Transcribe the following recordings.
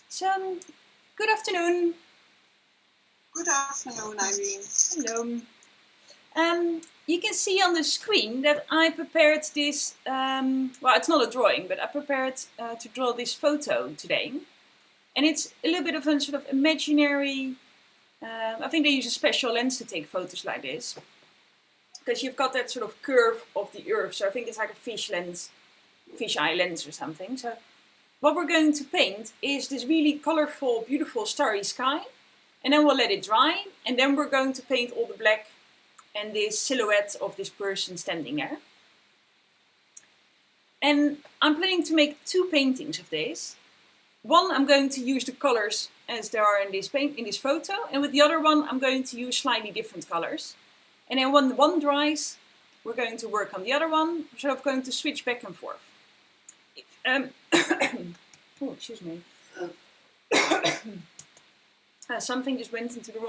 So, good afternoon. Good afternoon, Irene. Hello. You can see on the screen that I prepared this, well, it's not a drawing, but I prepared to draw this photo today. And it's a little bit of a sort of imaginary, I think they use a special lens to take photos like this. Because you've got that sort of curve of the earth, so I think it's like a fish eye lens or something. So what we're going to paint is this really colorful, beautiful starry sky. And then we'll let it dry, and then we're going to paint all the black and this silhouette of this person standing there. And I'm planning to make two paintings of this. One, I'm going to use the colors as there are in this photo, and with the other one, I'm going to use slightly different colors. And then when one dries, we're going to work on the other one, so I'm going to switch back and forth. Oh, excuse me. Something just went into the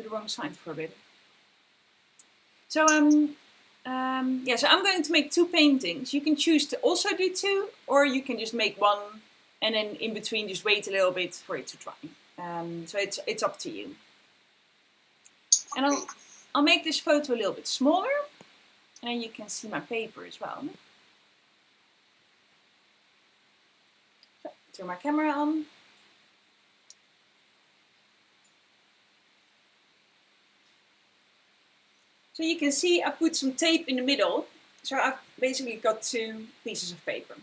wrong side for a bit. So so I'm going to make two paintings. You can choose to also do two, or you can just make one, and then in between just wait a little bit for it to dry. So it's up to you. And I'll make this photo a little bit smaller, and then you can see my paper as well. So, turn my camera on. So you can see I put some tape in the middle. So I've basically got two pieces of paper.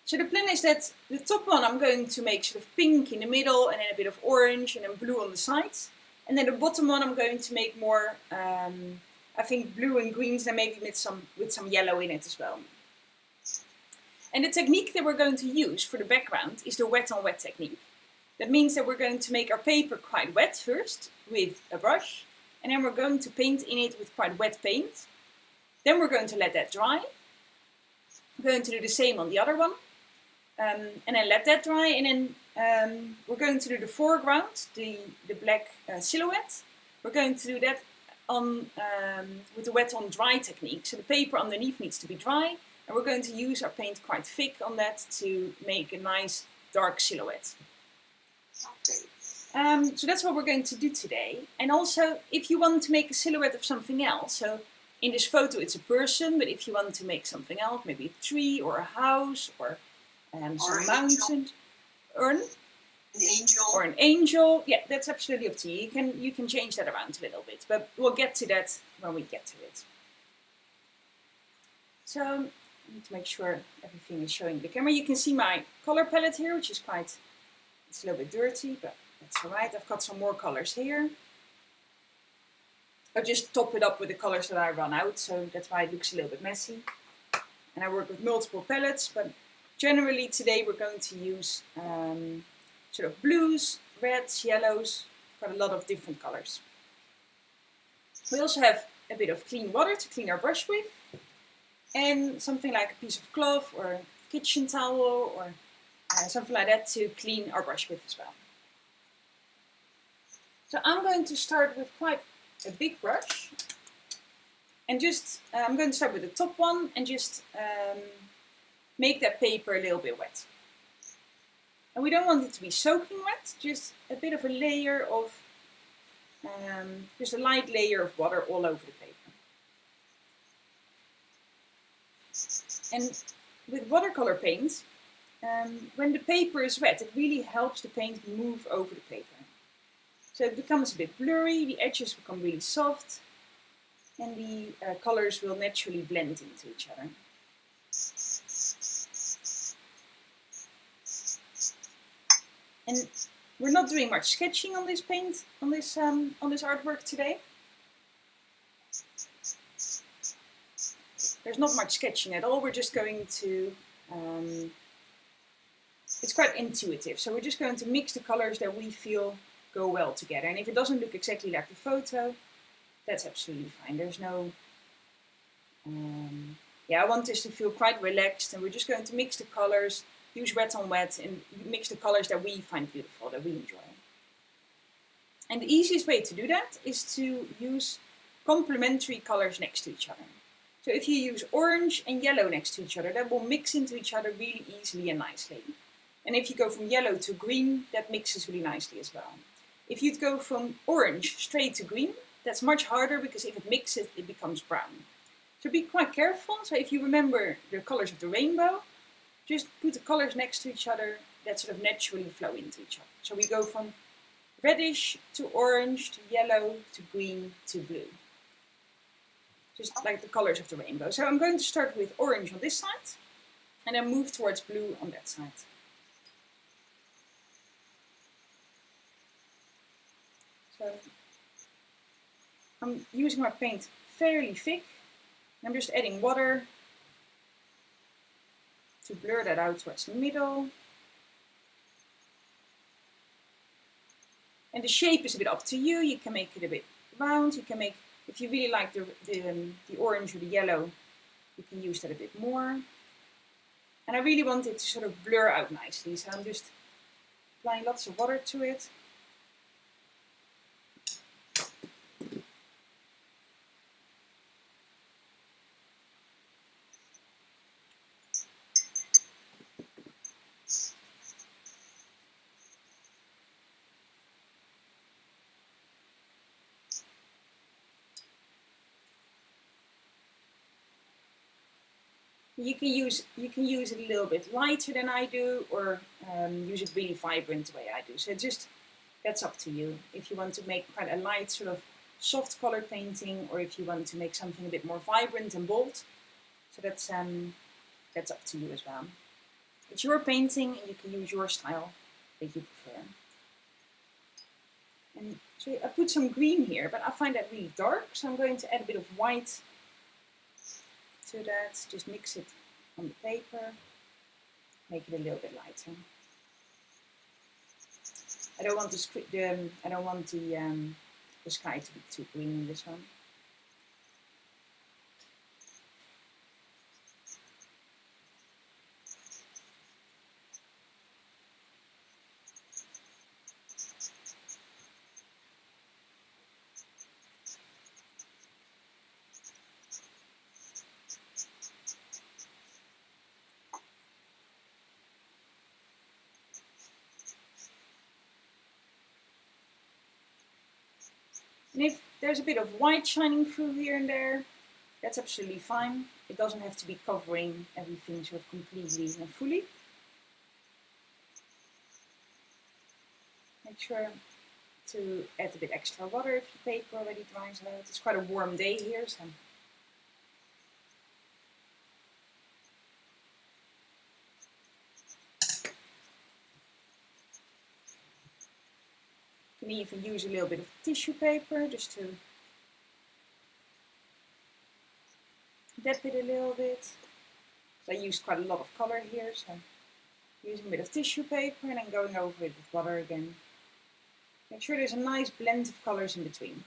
So the plan is that the top one I'm going to make sort of pink in the middle, and then a bit of orange, and then blue on the sides. And then the bottom one I'm going to make more, I think, blue and greens, and maybe with some yellow in it as well. And the technique that we're going to use for the background is the wet on wet technique. That means that we're going to make our paper quite wet first with a brush, and then we're going to paint in it with quite wet paint. Then we're going to let that dry. We're going to do the same on the other one, and then let that dry, and then we're going to do the foreground, the black silhouette. We're going to do that on with the wet on dry technique. So the paper underneath needs to be dry, and we're going to use our paint quite thick on that to make a nice dark silhouette. Okay. So that's what we're going to do today. And also, if you want to make a silhouette of something else, so in this photo it's a person, but if you want to make something else, maybe a tree or a house or some mountain, or an angel, yeah, that's absolutely up to you. You can change that around a little bit, but we'll get to that when we get to it. So I need to make sure everything is showing the camera. You can see my color palette here, which is it's a little bit dirty, but that's all right. I've got some more colors here. I just top it up with the colors that I run out, so that's why it looks a little bit messy. And I work with multiple palettes, but generally today we're going to use sort of blues, reds, yellows, quite a lot of different colors. We also have a bit of clean water to clean our brush with, and something like a piece of cloth or a kitchen towel or something like that to clean our brush with as well. So I'm going to start with quite a big brush, and just I'm going to start with the top one and just make that paper a little bit wet. And we don't want it to be soaking wet, just a bit of a layer of, just a light layer of water all over the paper. And with watercolor paint, when the paper is wet, it really helps the paint move over the paper. So it becomes a bit blurry, the edges become really soft, and the colors will naturally blend into each other. And we're not doing much sketching on this paint, on this artwork today. There's not much sketching at all. We're just going to, it's quite intuitive. So we're just going to mix the colors that we feel go well together. And if it doesn't look exactly like the photo, that's absolutely fine. There's no, I want this to feel quite relaxed, and we're just going to mix the colors use wet on wet and mix the colors that we find beautiful, that we enjoy. And the easiest way to do that is to use complementary colors next to each other. So if you use orange and yellow next to each other, that will mix into each other really easily and nicely. And if you go from yellow to green, that mixes really nicely as well. If you'd go from orange straight to green, that's much harder because if it mixes, it becomes brown. So be quite careful. So if you remember the colors of the rainbow, just put the colors next to each other that sort of naturally flow into each other. So we go from reddish to orange to yellow to green to blue. Just like the colors of the rainbow. So I'm going to start with orange on this side and then move towards blue on that side. So I'm using my paint fairly thick. I'm just adding water to blur that out towards the middle. And the shape is a bit up to you. You can make it a bit round. You can make, if you really like the orange or the yellow, you can use that a bit more. And I really want it to sort of blur out nicely. So I'm just applying lots of water to it. You can use it a little bit lighter than I do, or use it really vibrant the way I do. So just that's up to you. If you want to make quite a light sort of soft color painting, or if you want to make something a bit more vibrant and bold. So that's up to you as well. It's your painting, and you can use your style that you prefer. And so I put some green here, but I find that really dark, so I'm going to add a bit of white to that. Just mix it on the paper, make it a little bit lighter. I don't want the sky to be too green in this one. And if there's a bit of white shining through here and there, that's absolutely fine. It doesn't have to be covering everything sort of completely and fully. Make sure to add a bit extra water if the paper already dries out. It's quite a warm day here, so. You can even use a little bit of tissue paper just to dab it a little bit. So I used quite a lot of color here, so using a bit of tissue paper and then going over it with water again. Make sure there's a nice blend of colors in between.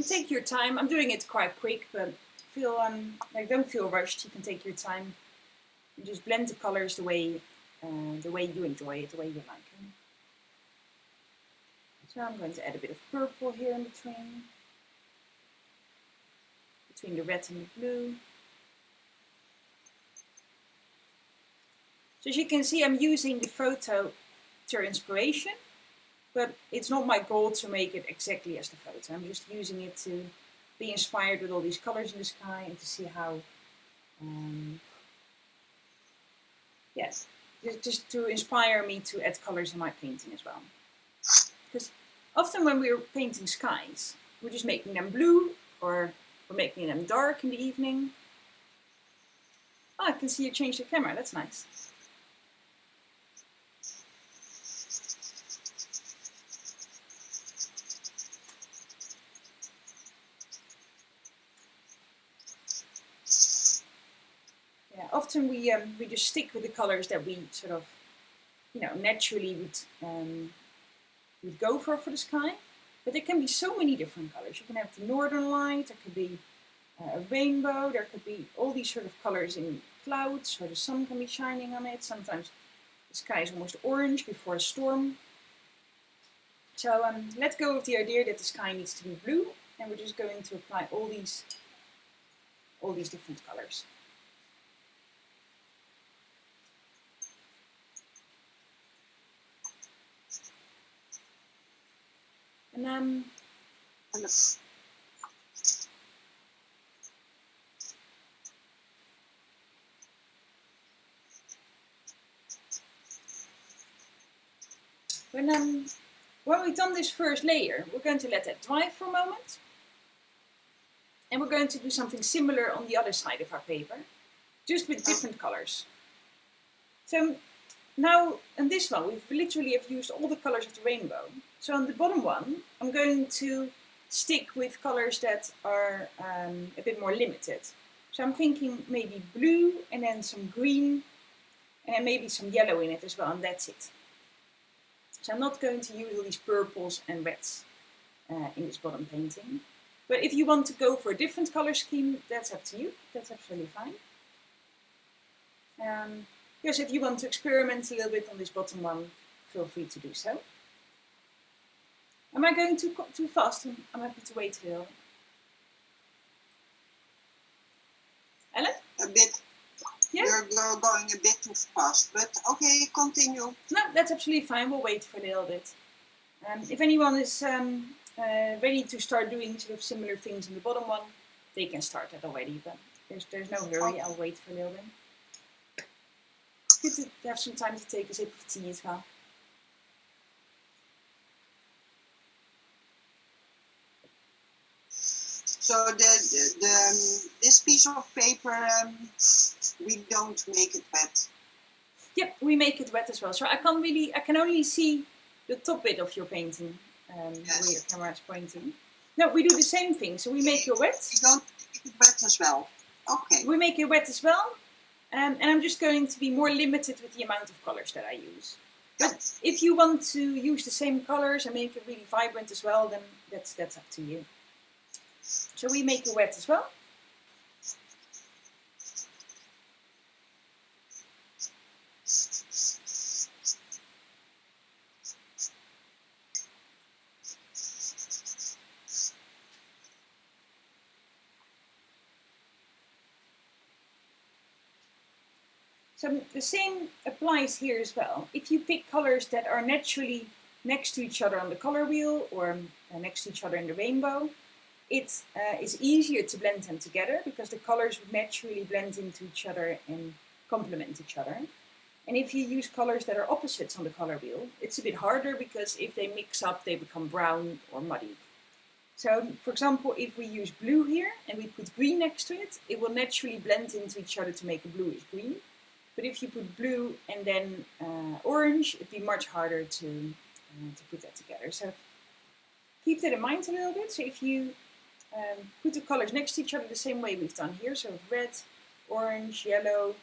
Take your time. I'm doing it quite quick, but feel don't feel rushed. You can take your time. You just blend the colors the way you enjoy it, the way you like it. So I'm going to add a bit of purple here in between the red and the blue. So as you can see, I'm using the photo to inspiration, but it's not my goal to make it exactly as the photo. I'm just using it to be inspired with all these colors in the sky and to see how, yes, just to inspire me to add colors in my painting as well. Because often when we're painting skies, we're just making them blue or we're making them dark in the evening. Oh, I can see you change the camera, that's nice. Yeah, often we just stick with the colors that we sort of, naturally would go for the sky. But there can be so many different colors. You can have the northern light, there could be a rainbow, there could be all these sort of colors in clouds, so the sun can be shining on it. Sometimes the sky is almost orange before a storm. So let go of the idea that the sky needs to be blue, and we're just going to apply all these different colors. And when we've done this first layer, we're going to let that dry for a moment. And we're going to do something similar on the other side of our paper, just with different colors. So now in this one, we've literally have used all the colors of the rainbow. So on the bottom one, I'm going to stick with colors that are a bit more limited. So I'm thinking maybe blue and then some green and then maybe some yellow in it as well, and that's it. So I'm not going to use all these purples and reds in this bottom painting. But if you want to go for a different color scheme, that's up to you. That's absolutely fine. Yes, if you want to experiment a little bit on this bottom one, feel free to do so. Am I going too fast? I'm happy to wait a little. Ellen? A bit. Yeah? You're going a bit too fast, but okay, continue. No, that's absolutely fine. We'll wait for a little bit. If anyone is ready to start doing sort of similar things in the bottom one, they can start that already, but there's no hurry. I'll wait for a little bit. Good to have some time to take a sip of tea as well. So this piece of paper, we don't make it wet. Yep, we make it wet as well. So I can only see the top bit of your painting, Yes. where your camera is pointing. No, we do the same thing. So we make it wet. We don't make it wet as well. Okay. We make it wet as well. And I'm just going to be more limited with the amount of colors that I use. But if you want to use the same colors and make it really vibrant as well, then that's up to you. So we make it wet as well. So the same applies here as well. If you pick colors that are naturally next to each other on the color wheel or next to each other in the rainbow, it is easier to blend them together because the colors would naturally blend into each other and complement each other. And if you use colors that are opposites on the color wheel, it's a bit harder because if they mix up, they become brown or muddy. So, for example, if we use blue here and we put green next to it, it will naturally blend into each other to make a bluish green. But if you put blue and then orange, it'd be much harder to put that together. So keep that in mind a little bit. So if you put the colors next to each other the same way we've done here, so red, orange, yellow,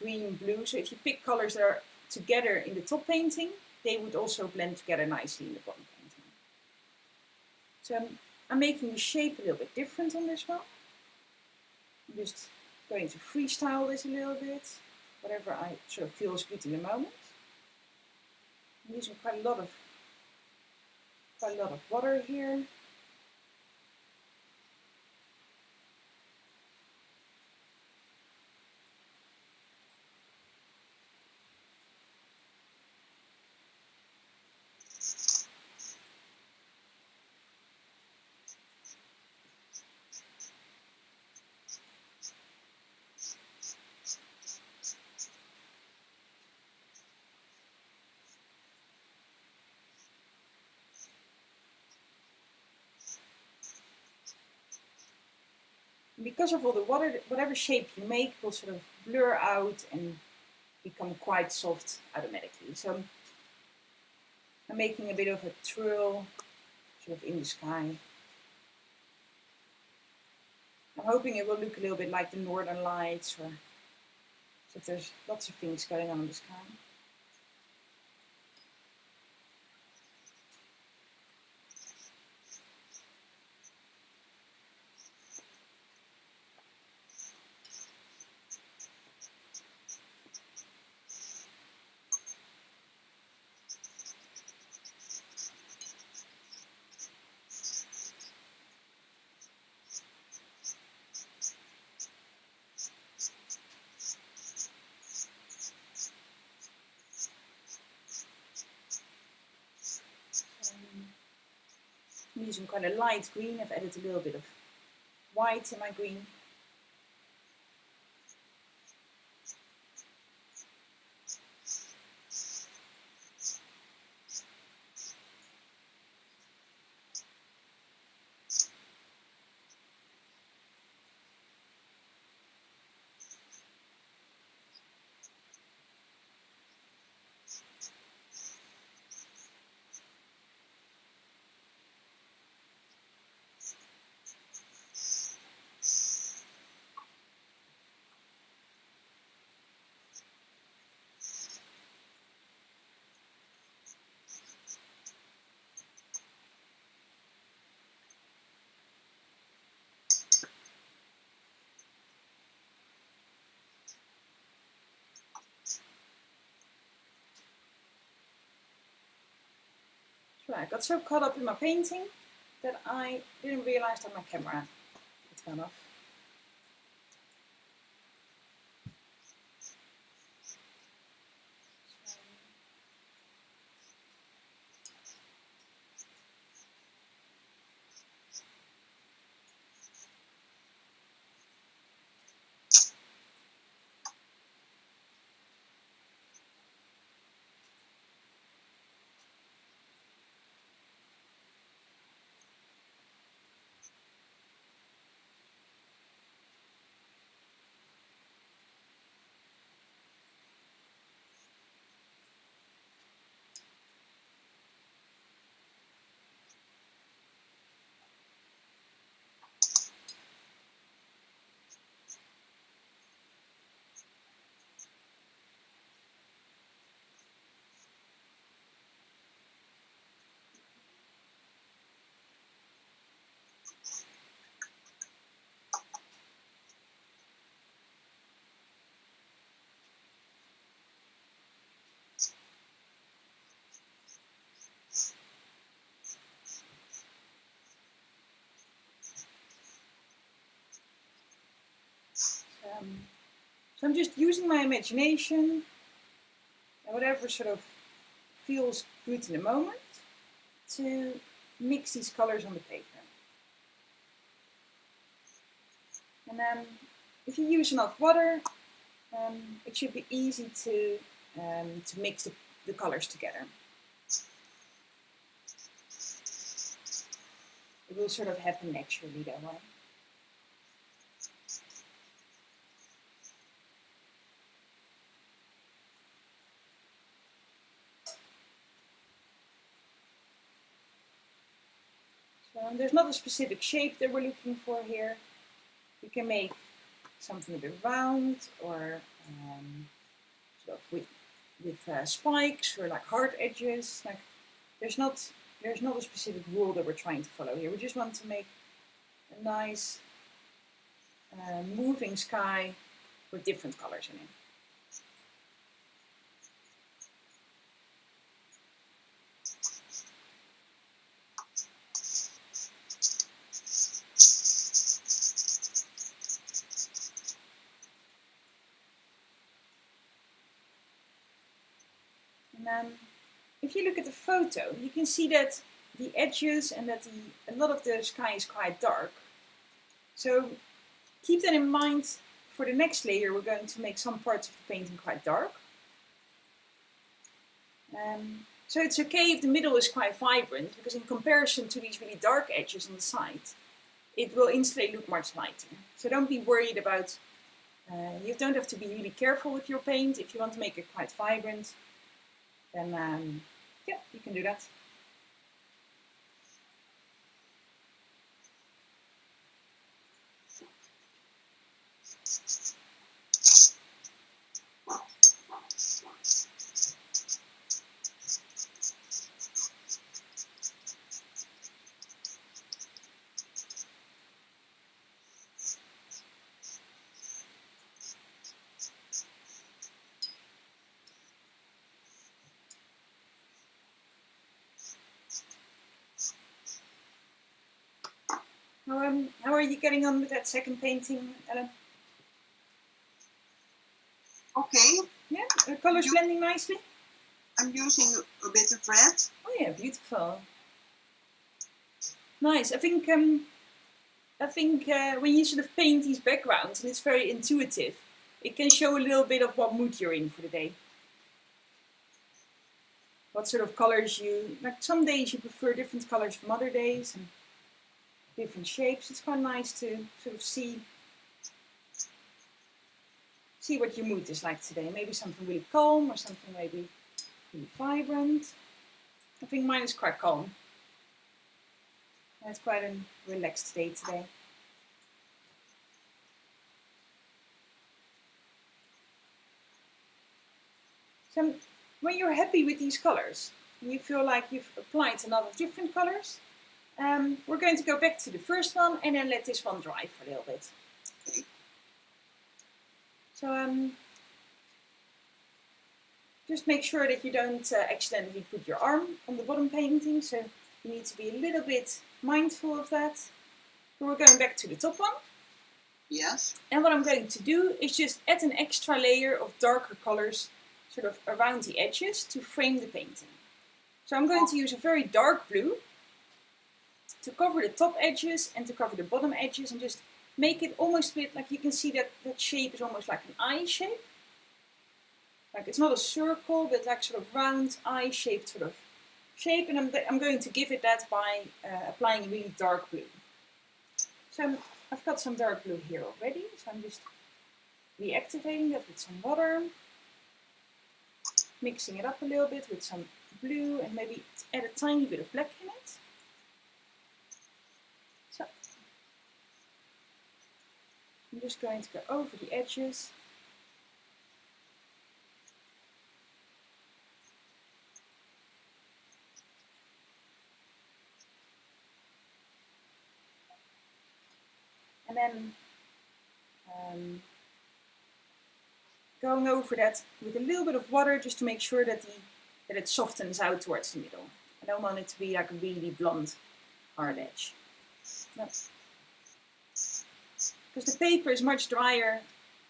green, blue. So if you pick colors that are together in the top painting, they would also blend together nicely in the bottom painting. So I'm making the shape a little bit different on this one. I'm just going to freestyle this a little bit, whatever I sort of feels good in the moment. I'm using quite a lot of water here. Because of all the water, whatever shape you make will sort of blur out and become quite soft automatically. So I'm making a bit of a twirl sort of in the sky. I'm hoping it will look a little bit like the Northern Lights, or so there's lots of things going on in the sky. I'm using quite a light green. I've added a little bit of white in my green. So I got so caught up in my painting that I didn't realize that my camera had gone off. So I'm just using my imagination and whatever sort of feels good in the moment to mix these colors on the paper. And then if you use enough water, it should be easy to mix the colors together. It will sort of happen naturally that way. So there's not a specific shape that we're looking for here. We can make something a bit round, or sort of with spikes, or like hard edges. Like there's not there's not a specific rule that we're trying to follow here. We just want to make a nice moving sky with different colors in it. And then if you look at the photo, you can see that the edges and that a lot of the sky is quite dark. So keep that in mind. For the next layer, we're going to make some parts of the painting quite dark. So it's okay if the middle is quite vibrant, because in comparison to these really dark edges on the side, it will instantly look much lighter. So don't be worried about, you don't have to be really careful with your paint. If you want to make it quite vibrant, then yeah, you can do that. How are you getting on with that second painting, Ellen? Okay. Yeah, the colors blending nicely? I'm using a bit of red. Oh yeah, beautiful. Nice. I think when you sort of paint these backgrounds and it's very intuitive, it can show a little bit of what mood you're in for the day. What sort of colors like some days you prefer different colors from other days and different shapes. It's quite nice to sort of see what your mood is like today. Maybe something really calm or something maybe really vibrant. I think mine is quite calm. It's quite a relaxed day today. So when you're happy with these colors, and you feel like you've applied a lot of different colors, we're going to go back to the first one and then let this one dry for a little bit. Okay. So just make sure that you don't accidentally put your arm on the bottom painting, so you need to be a little bit mindful of that. But we're going back to the top one. Yes. And what I'm going to do is just add an extra layer of darker colors sort of around the edges to frame the painting. So I'm going to use a very dark blue to cover the top edges and to cover the bottom edges and just make it almost a bit like, you can see that shape is almost like an eye shape. Like it's not a circle, but like sort of round eye shaped sort of shape, and I'm going to give it that by applying a really dark blue. So I've got some dark blue here already, so I'm just reactivating that with some water, mixing it up a little bit with some blue and maybe add a tiny bit of black in it. So I'm just going to go over the edges. And then going over that with a little bit of water just to make sure that it softens out towards the middle. I don't want it to be like a really blunt, hard edge. Because the paper is much drier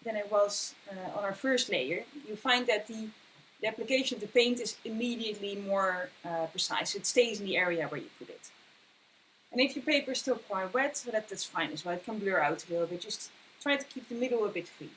than it was on our first layer. You find that the application of the paint is immediately more precise. So it stays in the area where you put it. And if your paper is still quite wet, so that's fine as well. It can blur out a little bit. Just try to keep the middle a bit free.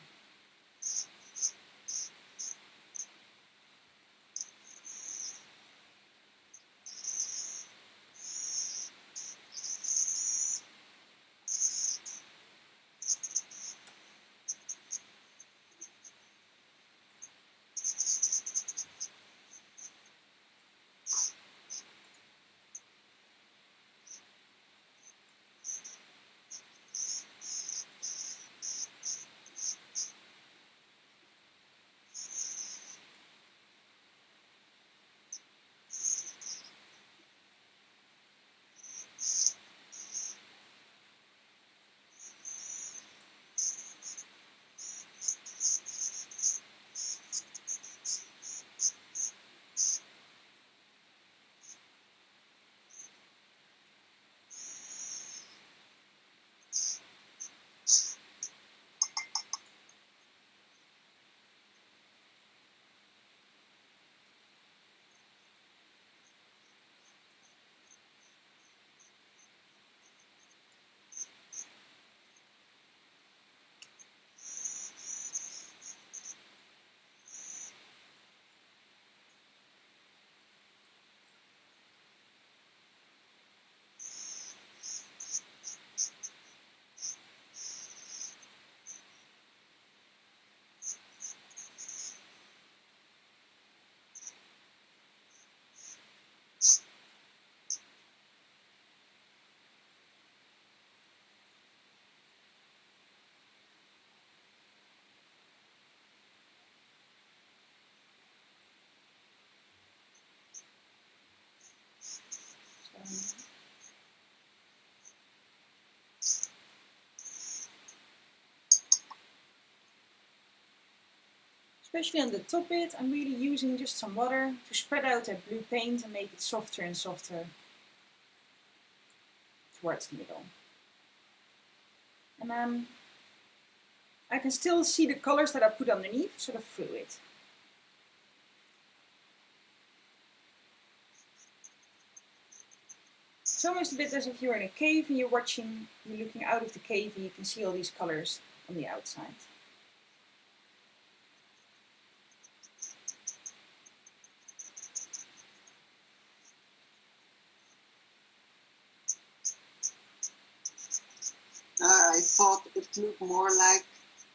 Especially on the top bit, I'm really using just some water to spread out that blue paint and make it softer and softer towards the middle. And I can still see the colors that I put underneath, sort of through it. It's almost a bit as if you're in a cave and you're looking out of the cave and you can see all these colors on the outside. I thought it looked more like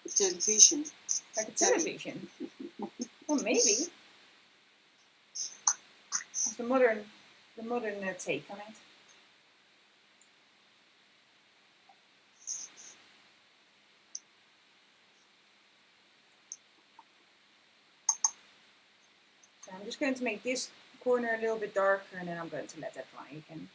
a television. Like a television? Well, maybe. It's the modern take on it. So I'm just going to make this corner a little bit darker and then I'm going to let that dry again.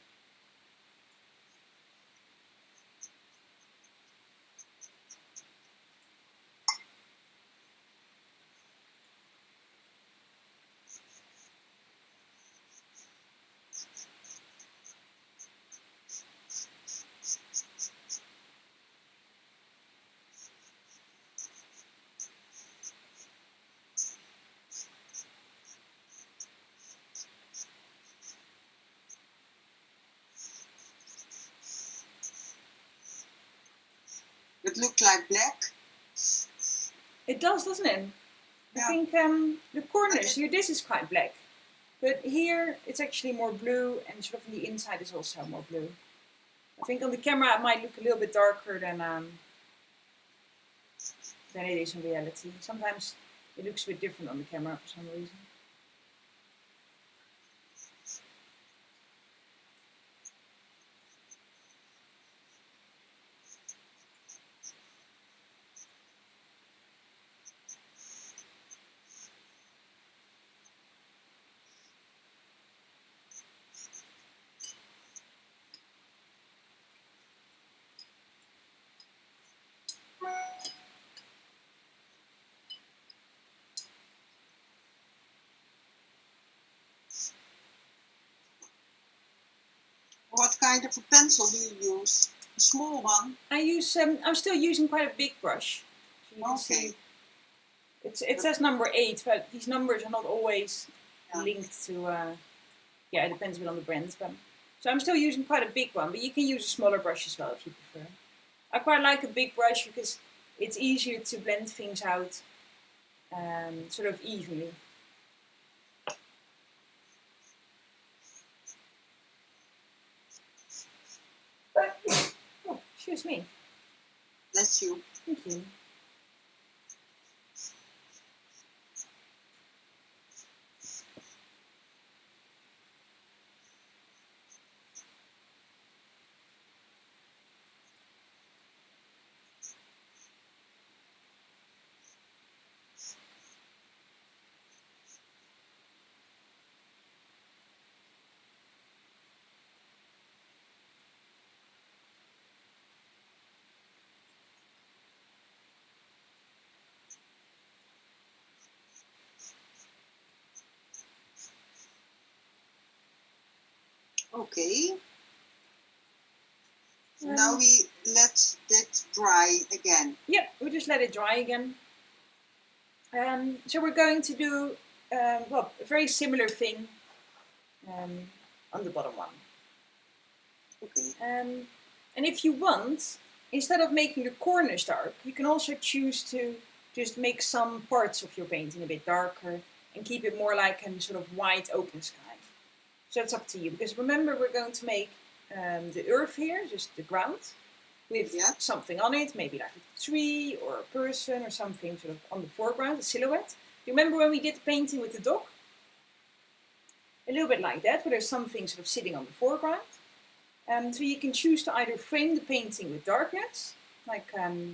It looked like black. It does, doesn't it? Yeah. I think the corners here, this is quite black. But here it's actually more blue and sort of on the inside is also more blue. I think on the camera it might look a little bit darker than it is in reality. Sometimes it looks a bit different on the camera for some reason. What kind of a pencil do you use? A small one? I'm still using quite a big brush. So you can see it says number 8, but these numbers are not always linked to, it depends a bit on the brands. So I'm still using quite a big one, but you can use a smaller brush as well if you prefer. I quite like a big brush because it's easier to blend things out sort of evenly. Oh, excuse me. Bless you. Thank you. Okay. So now we let that dry again. Yep, we'll just let it dry again. So we're going to do a very similar thing on the bottom one. Okay. And if you want, instead of making the corners dark, you can also choose to just make some parts of your painting a bit darker and keep it more like a sort of wide open sky. So it's up to you, because remember we're going to make the earth here, just the ground, with something on it, maybe like a tree or a person or something sort of on the foreground, a silhouette. You remember when we did the painting with the dog? A little bit like that, where there's something sort of sitting on the foreground. So you can choose to either frame the painting with darkness, like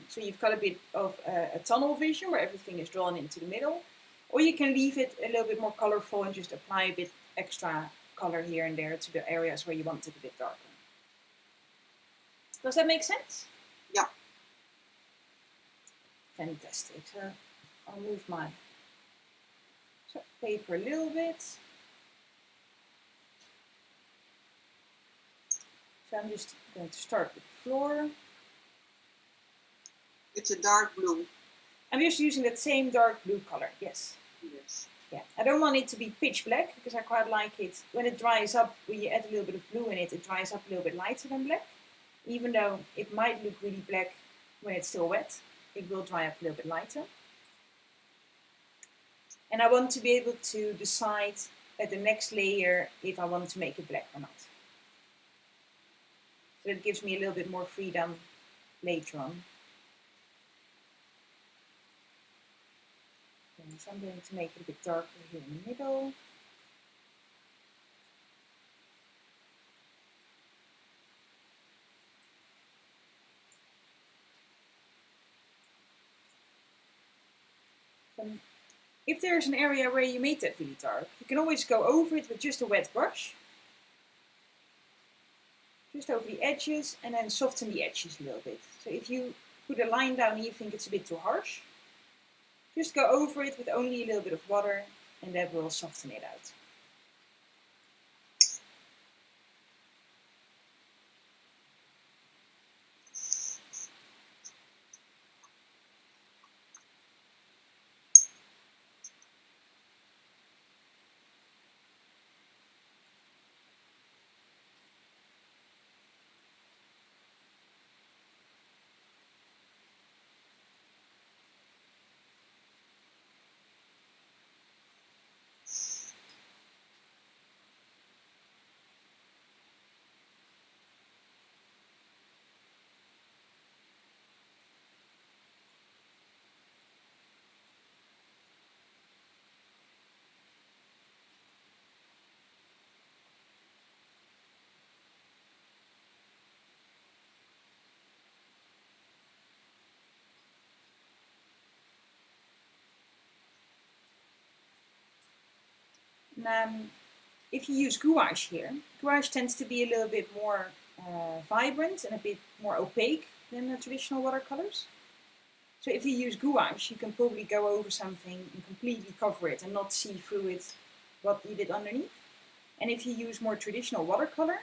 so you've got a bit of a tunnel vision where everything is drawn into the middle, or you can leave it a little bit more colorful and just apply a bit extra color here and there to the areas where you want it a bit darker. Does that make sense? Yeah. Fantastic. So I'll move my So paper a little bit. So I'm just going to start with the floor. It's a dark blue. I'm just using that same dark blue color, yes. Yes. Yeah, I don't want it to be pitch black because I quite like it. When it dries up, when you add a little bit of blue in it, it dries up a little bit lighter than black. Even though it might look really black when it's still wet, it will dry up a little bit lighter. And I want to be able to decide at the next layer if I want to make it black or not. So it gives me a little bit more freedom later on. Okay, so I'm going to make it a bit darker here in the middle. If there's an area where you made that really dark, you can always go over it with just a wet brush. Just over the edges and then soften the edges a little bit. So if you put a line down and you think it's a bit too harsh, just go over it with only a little bit of water and that will soften it out. And, if you use gouache here, gouache tends to be a little bit more vibrant and a bit more opaque than the traditional watercolors. So if you use gouache, you can probably go over something and completely cover it and not see through it what you did underneath. And if you use more traditional watercolor,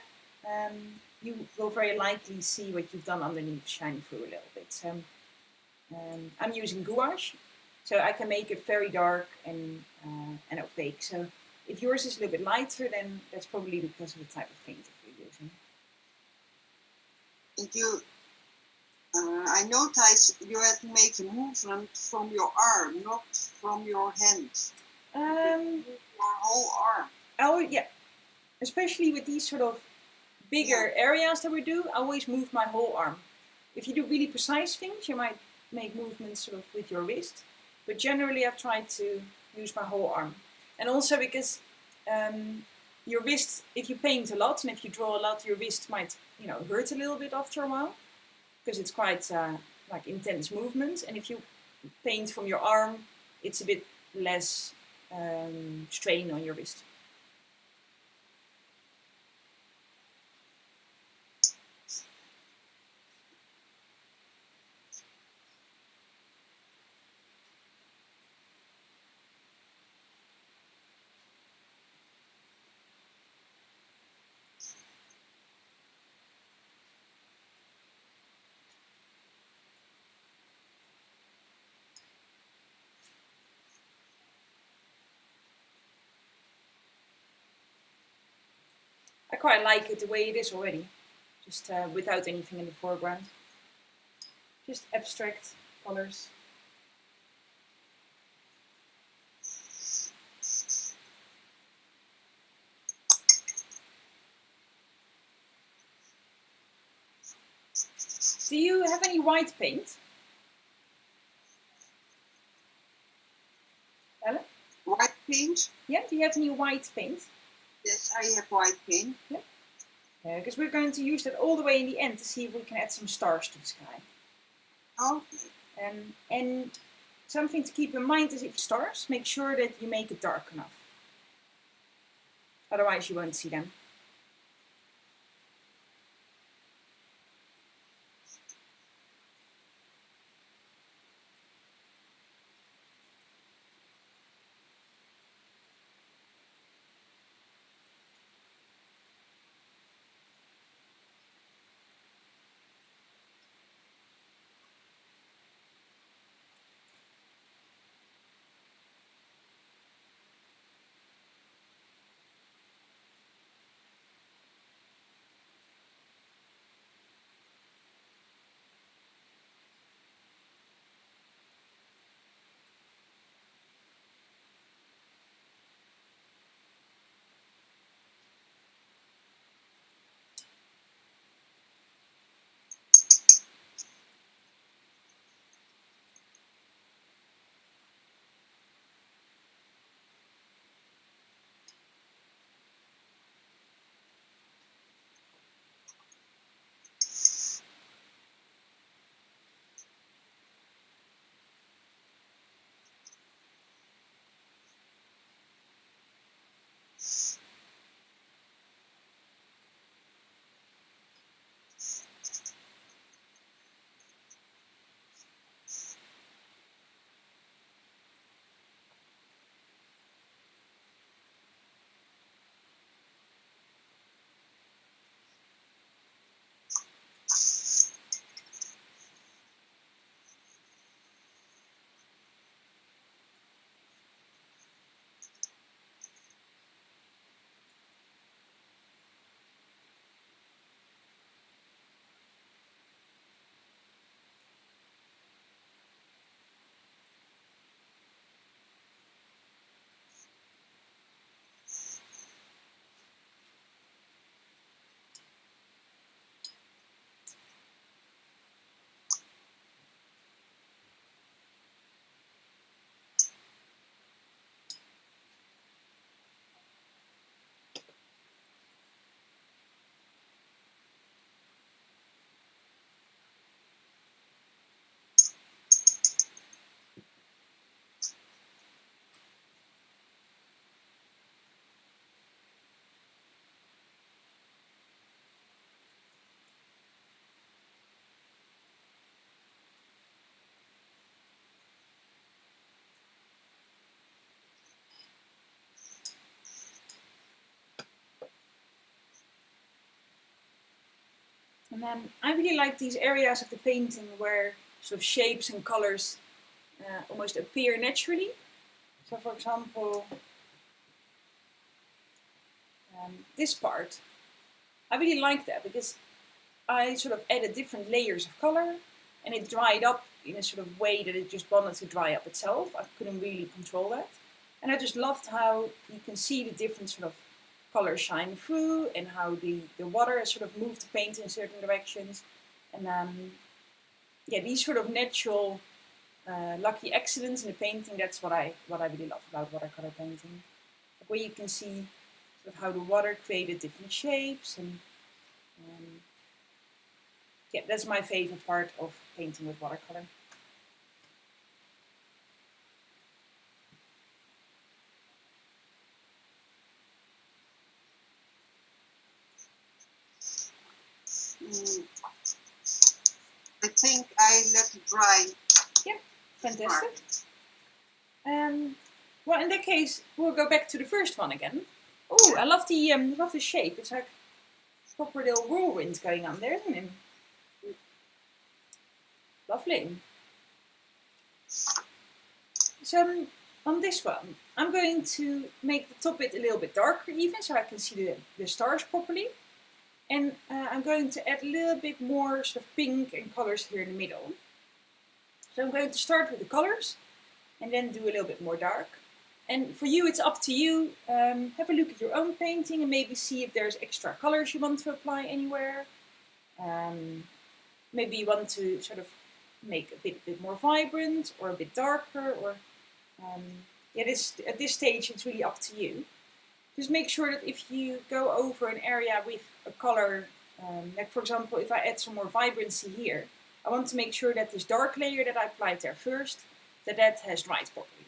you will very likely see what you've done underneath shine through a little bit. So I'm using gouache, so I can make it very dark and opaque. So if yours is a little bit lighter, then that's probably because of the type of paint that you're using. And you, I noticed you had to make a movement from your arm, not from your hand. Your whole arm. Oh yeah, especially with these sort of bigger areas that we do, I always move my whole arm. If you do really precise things, you might make movements sort of with your wrist, but generally I try to use my whole arm. And also because your wrist, if you paint a lot and if you draw a lot, your wrist might, hurt a little bit after a while because it's quite like intense movements. And if you paint from your arm, it's a bit less strain on your wrist. I quite like it the way it is already, just without anything in the foreground. Just abstract colors. Do you have any white paint? Ellen? White paint? Yeah, do you have any white paint? Yes, I have white paint. Yeah. Because we're going to use that all the way in the end to see if we can add some stars to the sky. Okay. And something to keep in mind is if stars, make sure that you make it dark enough. Otherwise you won't see them. And I really like these areas of the painting where sort of shapes and colors almost appear naturally. So for example, this part, I really like that because I sort of added different layers of color and it dried up in a sort of way that it just wanted to dry up itself. I couldn't really control that. And I just loved how you can see the different sort of colors shine through and how the water has sort of moved the paint in certain directions. And yeah, these sort of natural lucky accidents in the painting, that's what I really love about watercolor painting. Where you can see sort of how the water created different shapes and yeah, that's my favorite part of painting with watercolor. I think I let it dry. Yep, fantastic. Well, in that case, we'll go back to the first one again. Oh, I love the shape. It's like proper little whirlwind going on there, isn't it? Lovely. So on this one, I'm going to make the top bit a little bit darker even, so I can see the stars properly. And I'm going to add a little bit more sort of pink and colors here in the middle. So I'm going to start with the colors and then do a little bit more dark. And for you, it's up to you. Have a look at your own painting and maybe see if there's extra colors you want to apply anywhere. Maybe you want to sort of make a bit more vibrant or a bit darker. Or yeah, at this stage, it's really up to you. Just make sure that if you go over an area with a color, like for example, if I add some more vibrancy here, I want to make sure that this dark layer that I applied there first, that has dried properly.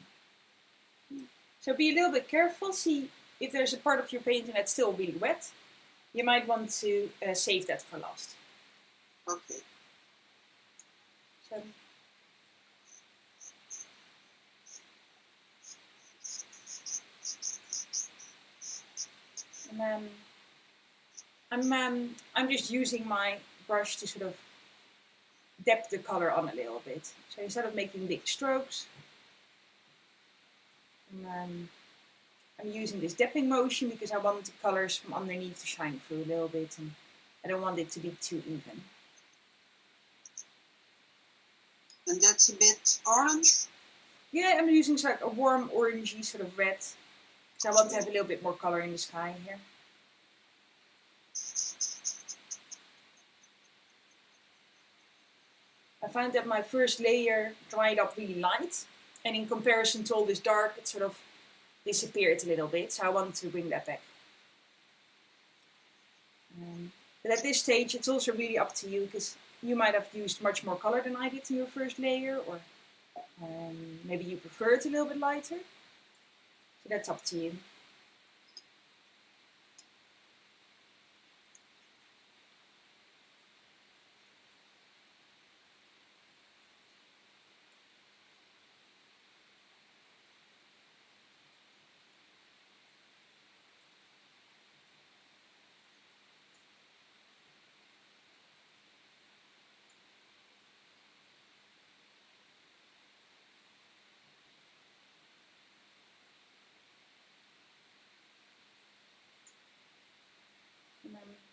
So be a little bit careful, see if there's a part of your painting that's still really wet. You might want to save that for last. Okay. So, and I'm just using my brush to sort of depth the color on a little bit. So instead of making big strokes, I'm using this dapping motion because I want the colors from underneath to shine through a little bit and I don't want it to be too even. And that's a bit orange? Yeah, I'm using like a warm orangey sort of red. So I want to have a little bit more color in the sky here. I find that my first layer dried up really light, and in comparison to all this dark, it sort of disappeared a little bit, so I want to bring that back. But at this stage, it's also really up to you, because you might have used much more color than I did in your first layer, or maybe you prefer it a little bit lighter. So that's up to you.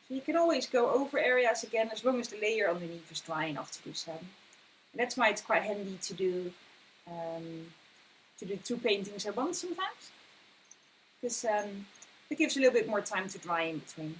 So you can always go over areas again as long as the layer underneath is dry enough to do so. And that's why it's quite handy to do two paintings at once sometimes, because it gives a little bit more time to dry in between.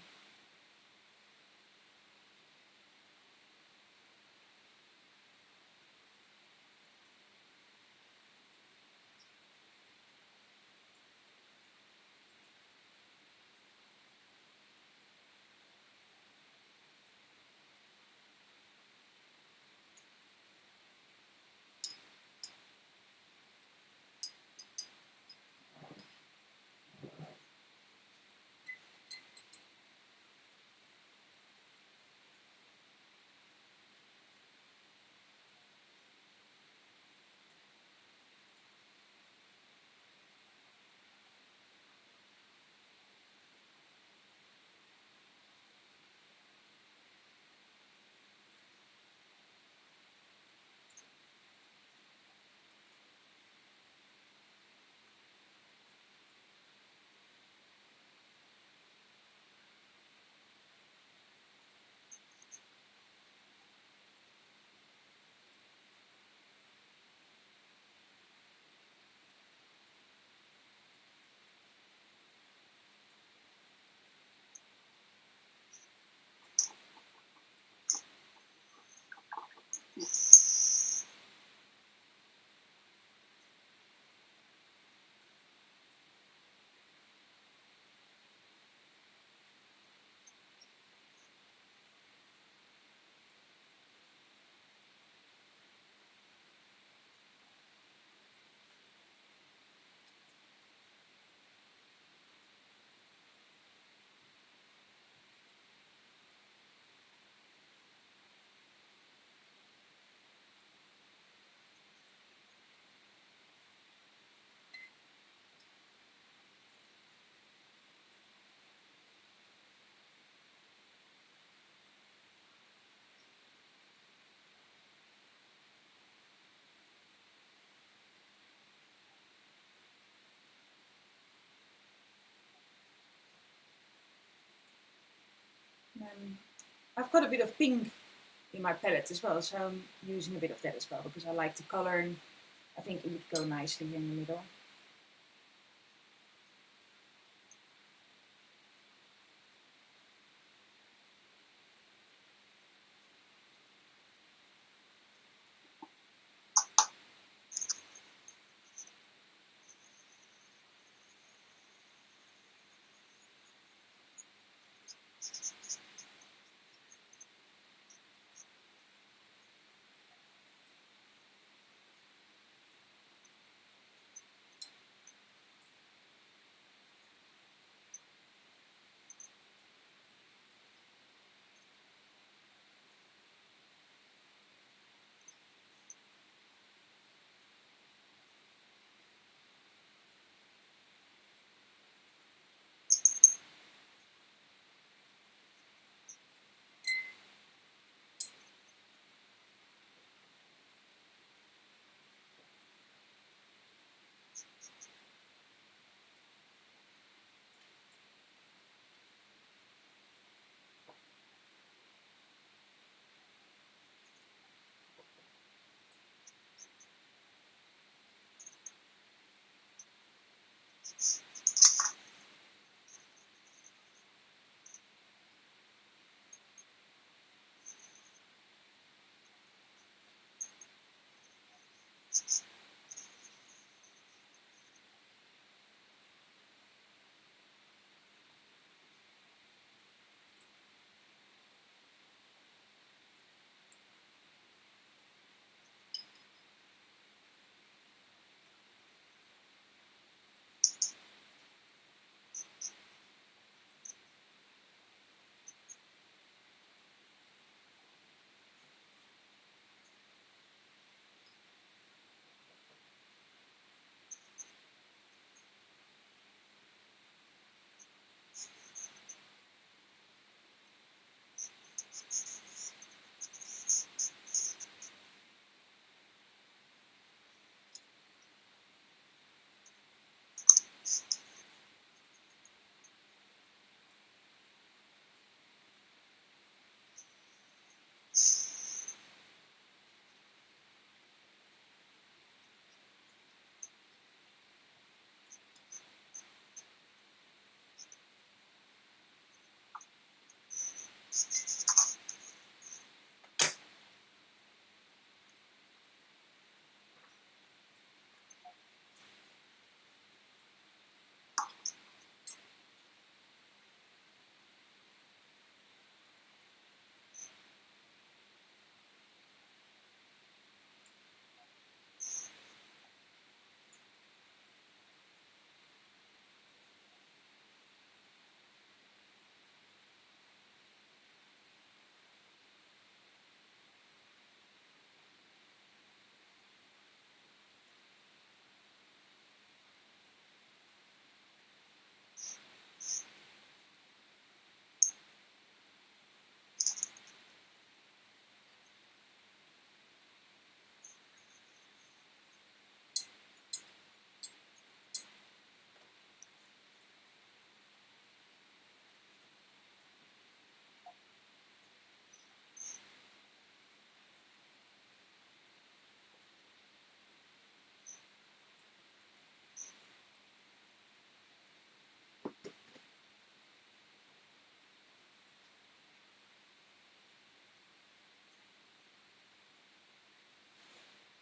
I've got a bit of pink in my palette as well, so I'm using a bit of that as well because I like the color and I think it would go nicely in the middle.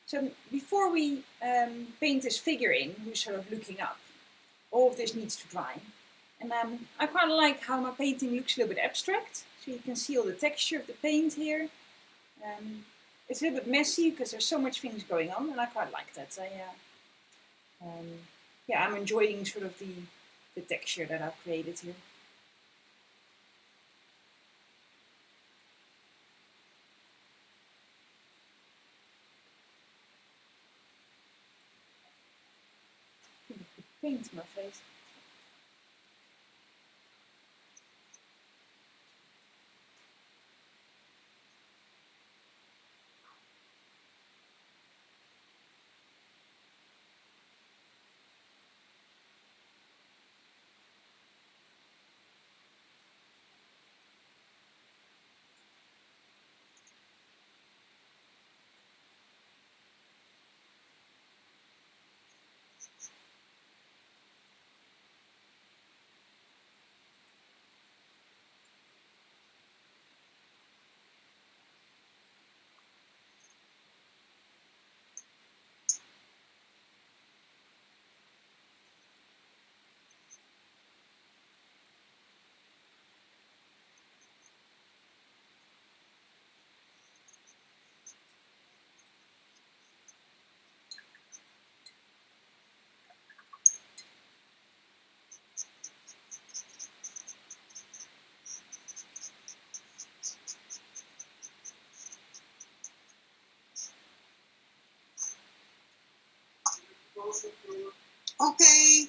So before we paint this figure in, who's sort of looking up, all of this needs to dry. And I quite like how my painting looks a little bit abstract. So you can see all the texture of the paint here. It's a little bit messy because there's so much things going on, and I quite like that. Yeah, I'm enjoying sort of the texture that I've created here. I think I could paint my face. Okay.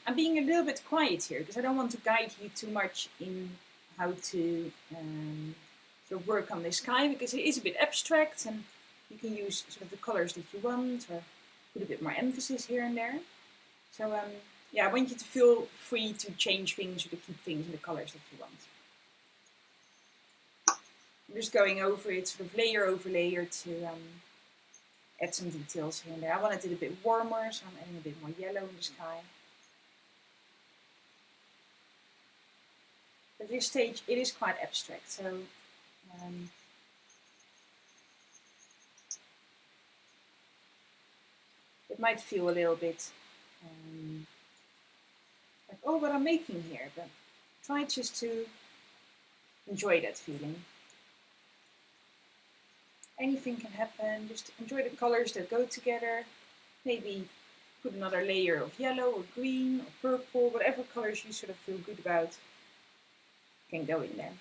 I'm being a little bit quiet here because I don't want to guide you too much in how to sort of work on the sky, because it is a bit abstract and you can use sort of the colors that you want or put a bit more emphasis here and there. So yeah, I want you to feel free to change things or to keep things in the colors that you want. I'm just going over it sort of layer over layer to add some details here and there. I wanted it a bit warmer, so I'm adding a bit more yellow in the sky. At this stage, it is quite abstract, so it might feel a little bit like, oh, what I'm making here, but try just to enjoy that feeling. Anything can happen, just enjoy the colors that go together. Maybe put another layer of yellow or green or purple, whatever colors you sort of feel good about can go in there.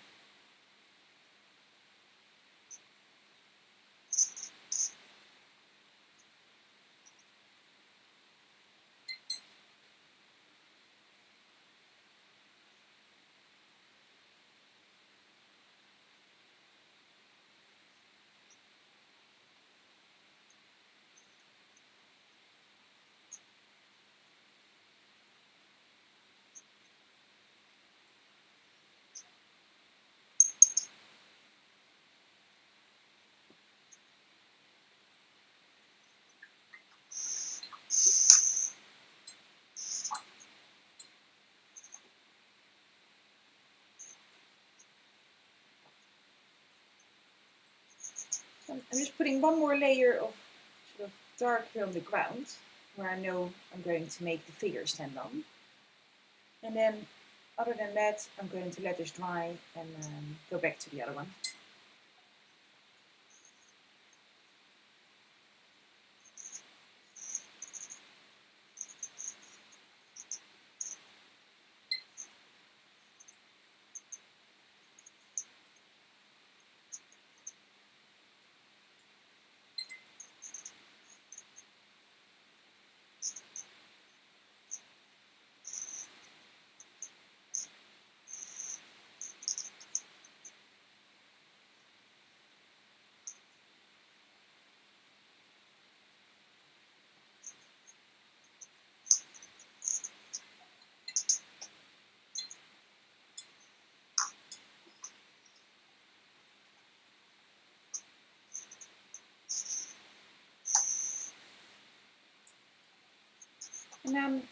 I'm just putting one more layer of sort of dark here on the ground, where I know I'm going to make the figure stand on. And then, other than that, I'm going to let this dry and go back to the other one. And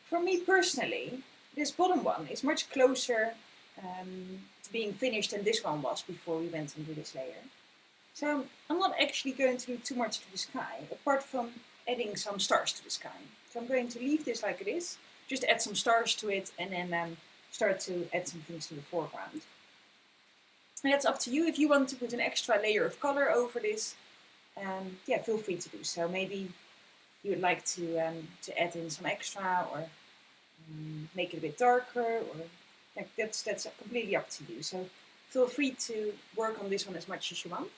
for me personally, this bottom one is much closer to being finished than this one was before we went into this layer. So I'm not actually going to do too much to the sky, apart from adding some stars to the sky. So I'm going to leave this like it is, just add some stars to it, and then start to add some things to the foreground. And that's up to you. If you want to put an extra layer of color over this, yeah, feel free to do so. Maybe you would like to add in some extra, or make it a bit darker, or that's completely up to you. So feel free to work on this one as much as you want.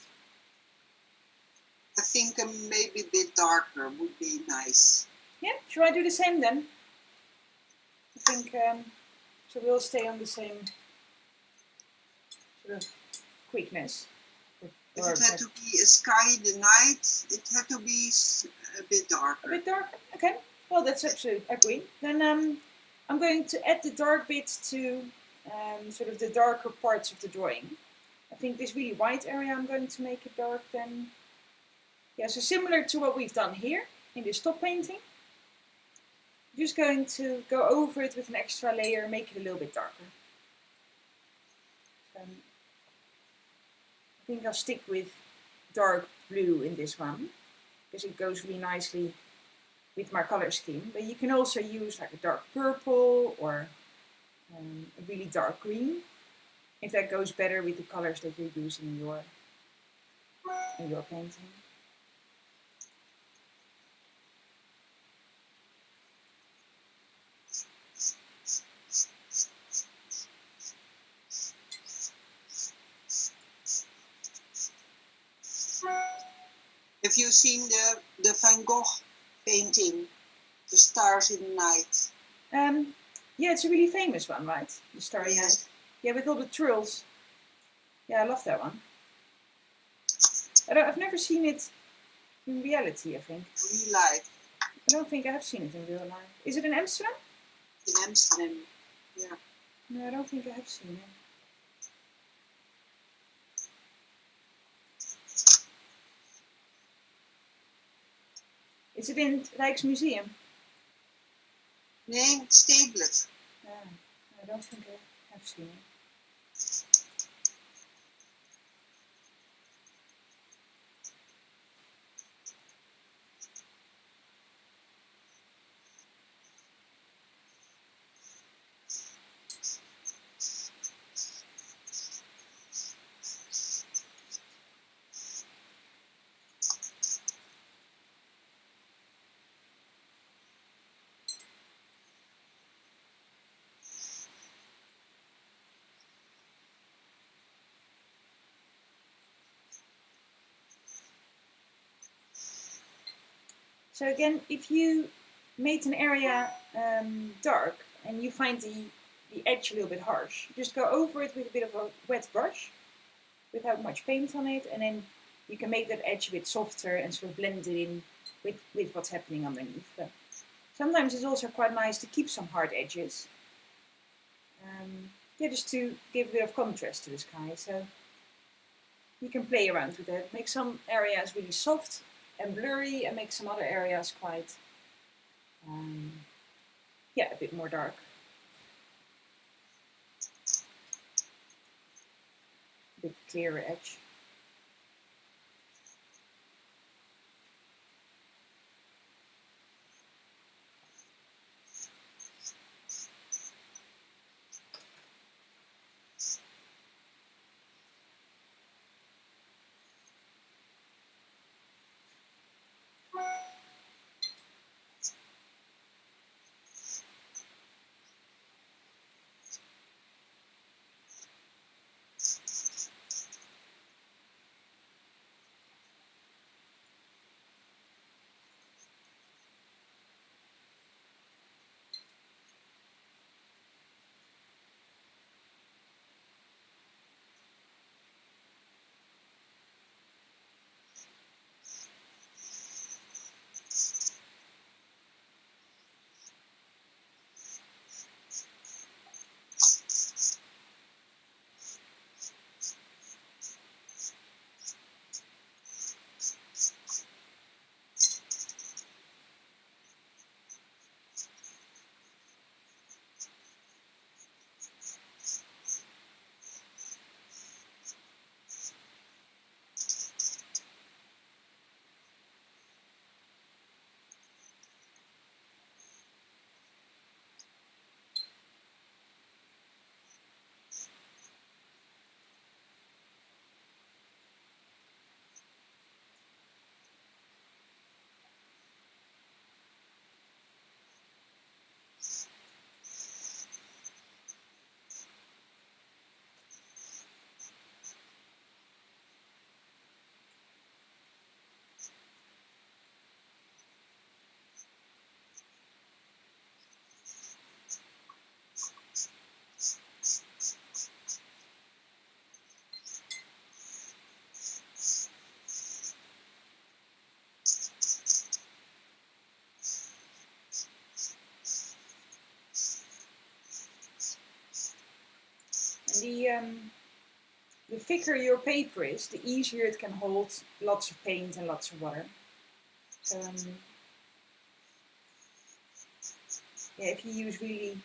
I think maybe a bit darker would be nice. Yeah, shall I do the same then? I think so. We'll stay on the same sort of quickness. If it had to be a sky in the night, it had to be a bit darker. A bit darker? Okay. Well, that's absolutely agree. Then I'm going to add the dark bits to sort of the darker parts of the drawing. I think this really white area, I'm going to make it dark then. Yeah, so similar to what we've done here in this top painting. I'm just going to go over it with an extra layer, make it a little bit darker. I think I'll stick with dark blue in this one, because it goes really nicely with my color scheme. But you can also use like a dark purple or a really dark green, if that goes better with the colors that you're using in your painting. Have you seen the Van Gogh painting, The Stars in the Night? Yeah, it's a really famous one, right? The Starry Night. Yeah, with all the trills. Yeah, I love that one. I've never seen it in reality, I think. Real life. I don't think I have seen it in real life. Is it in Amsterdam? In Amsterdam, yeah. No, I don't think I have seen it. Is it in het Rijksmuseum? Nee, Stedelijk. Yeah, I don't think I have seen it. So again, if you made an area dark and you find the edge a little bit harsh, just go over it with a bit of a wet brush without much paint on it, and then you can make that edge a bit softer and sort of blend it in with what's happening underneath. But sometimes it's also quite nice to keep some hard edges. Yeah, just to give a bit of contrast to the sky. So you can play around with it. Make some areas really soft and blurry, and make some other areas quite, yeah, a bit more dark. A bit clearer edge. the thicker your paper is, the easier it can hold lots of paint and lots of water. So yeah, if you use really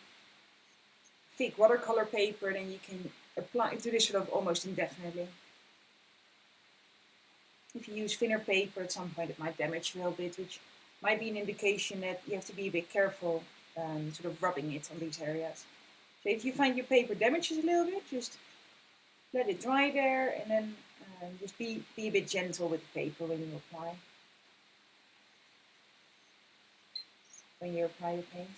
thick watercolor paper, then you can apply do this sort of almost indefinitely. If you use thinner paper, at some point it might damage a little bit, which might be an indication that you have to be a bit careful sort of rubbing it on these areas. So if you find your paper damages a little bit, just let it dry there, and then just be a bit gentle with the paper when you apply your paint.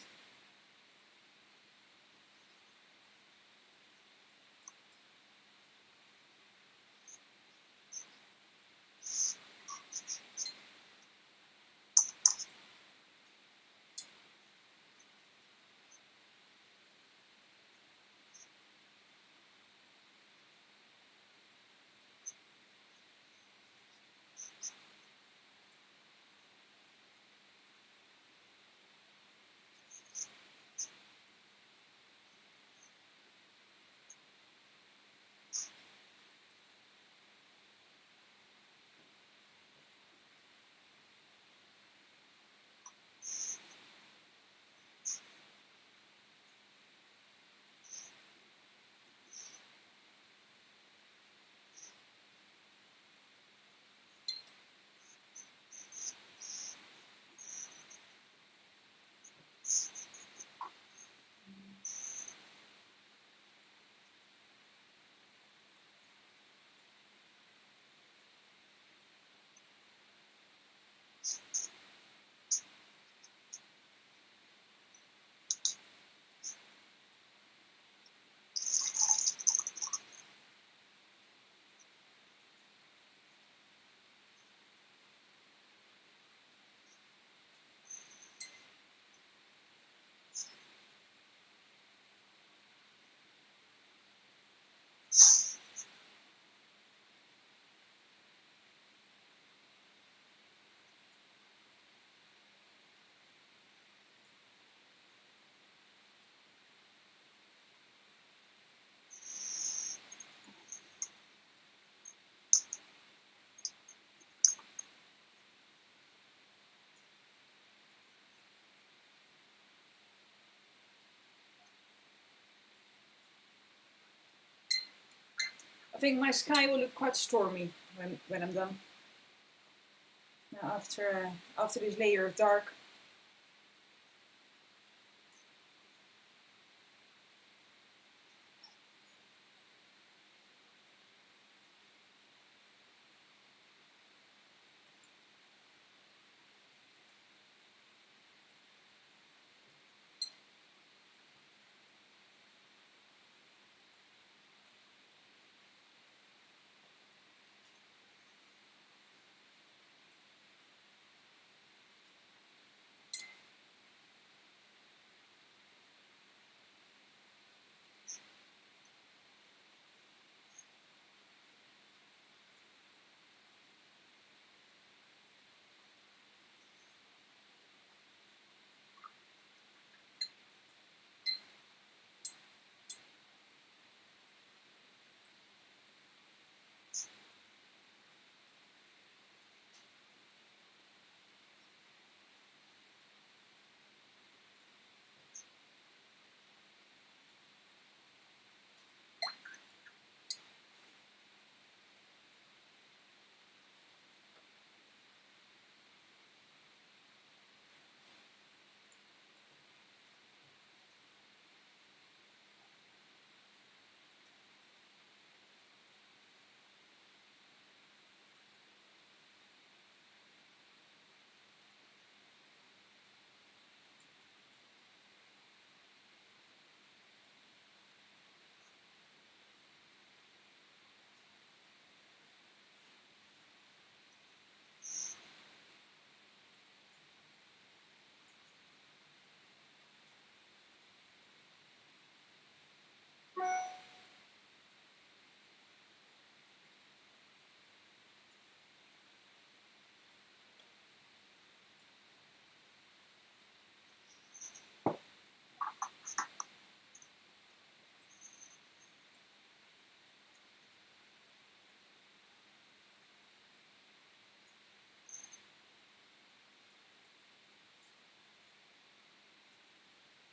I think my sky will look quite stormy when I'm done. Now after this layer of dark.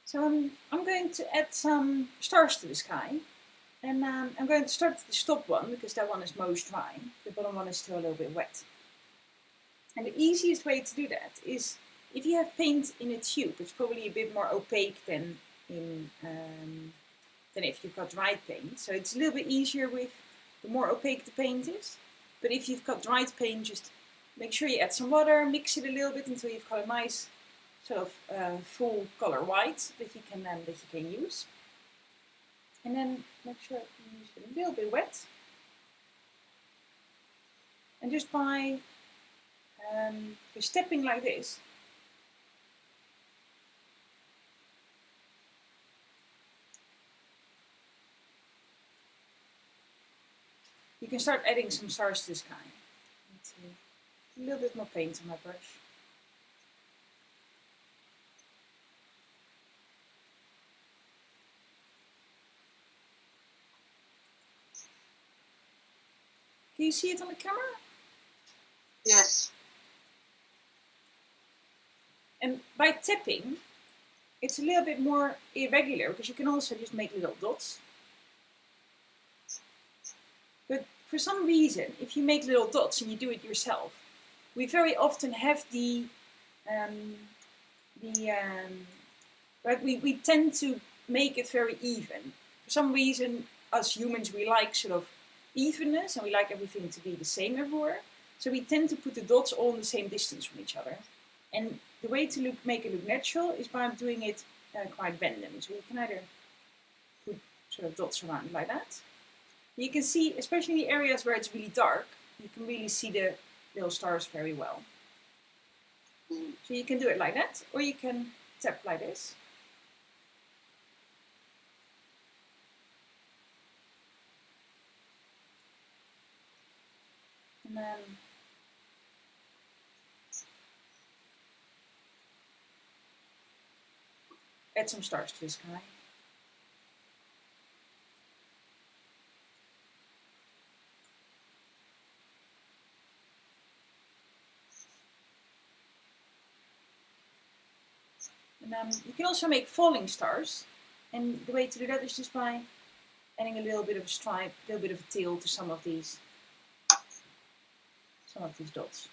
So I'm going to add some stars to the sky. And I'm going to start with the top one, because that one is most dry. The bottom one is still a little bit wet. And the easiest way to do that is, if you have paint in a tube, it's probably a bit more opaque than if you've got dried paint. So it's a little bit easier with the more opaque the paint is. But if you've got dried paint, just make sure you add some water, mix it a little bit until you've got a nice sort of full color white that you can use. And then make sure you use it a little bit wet. And just by stepping like this, you can start adding some stars to the sky. Let's see. A little bit more paint on my brush. Can you see it on the camera? Yes. And by tapping, it's a little bit more irregular, because you can also just make little dots. But for some reason, if you make little dots and you do it yourself, we very often have we tend to make it very even. For some reason, us humans, we like sort of evenness, and we like everything to be the same everywhere. So we tend to put the dots all in the same distance from each other. And the way to make it look natural is by doing it quite random. So you can either put sort of dots around like that. You can see, especially in the areas where it's really dark, you can really see the little stars very well. So you can do it like that, or you can tap like this. And then add some stars to the sky. And you can also make falling stars. And the way to do that is just by adding a little bit of a stripe, a little bit of a tail to some of these dots.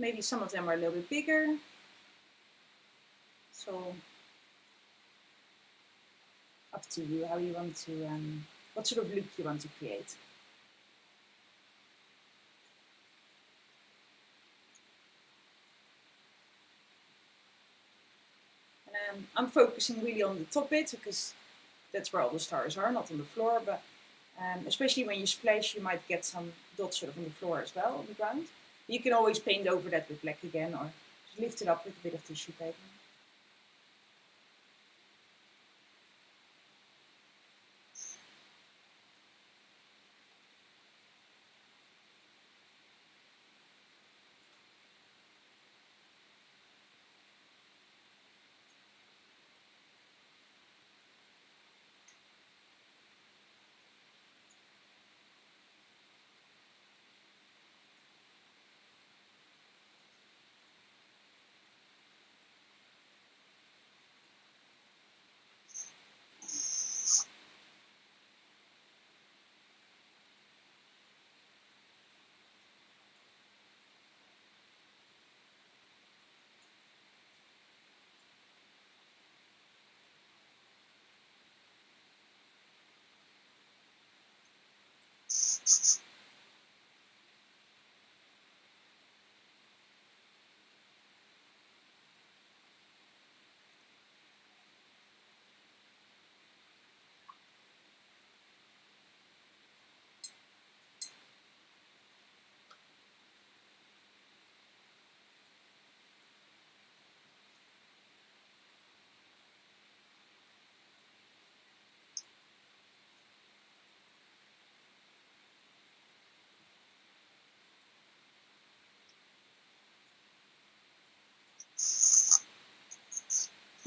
Maybe some of them are a little bit bigger. So up to you how you want to, what sort of look you want to create. And I'm focusing really on the top bit, because that's where all the stars are, not on the floor. But especially when you splash, you might get some dots sort of on the floor as well, on the ground. You can always paint over that with black again, or just lift it up with a bit of tissue paper.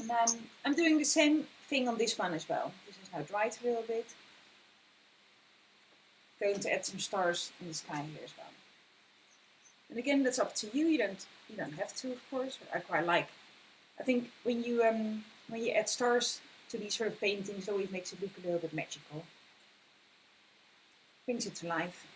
And then I'm doing the same thing on this one as well. This is now dried a little bit. Going to add some stars in the sky here as well. And again, that's up to you. You don't have to, of course. But I quite like. I think when you add stars to these sort of paintings, it always makes it look a little bit magical. Brings it to life.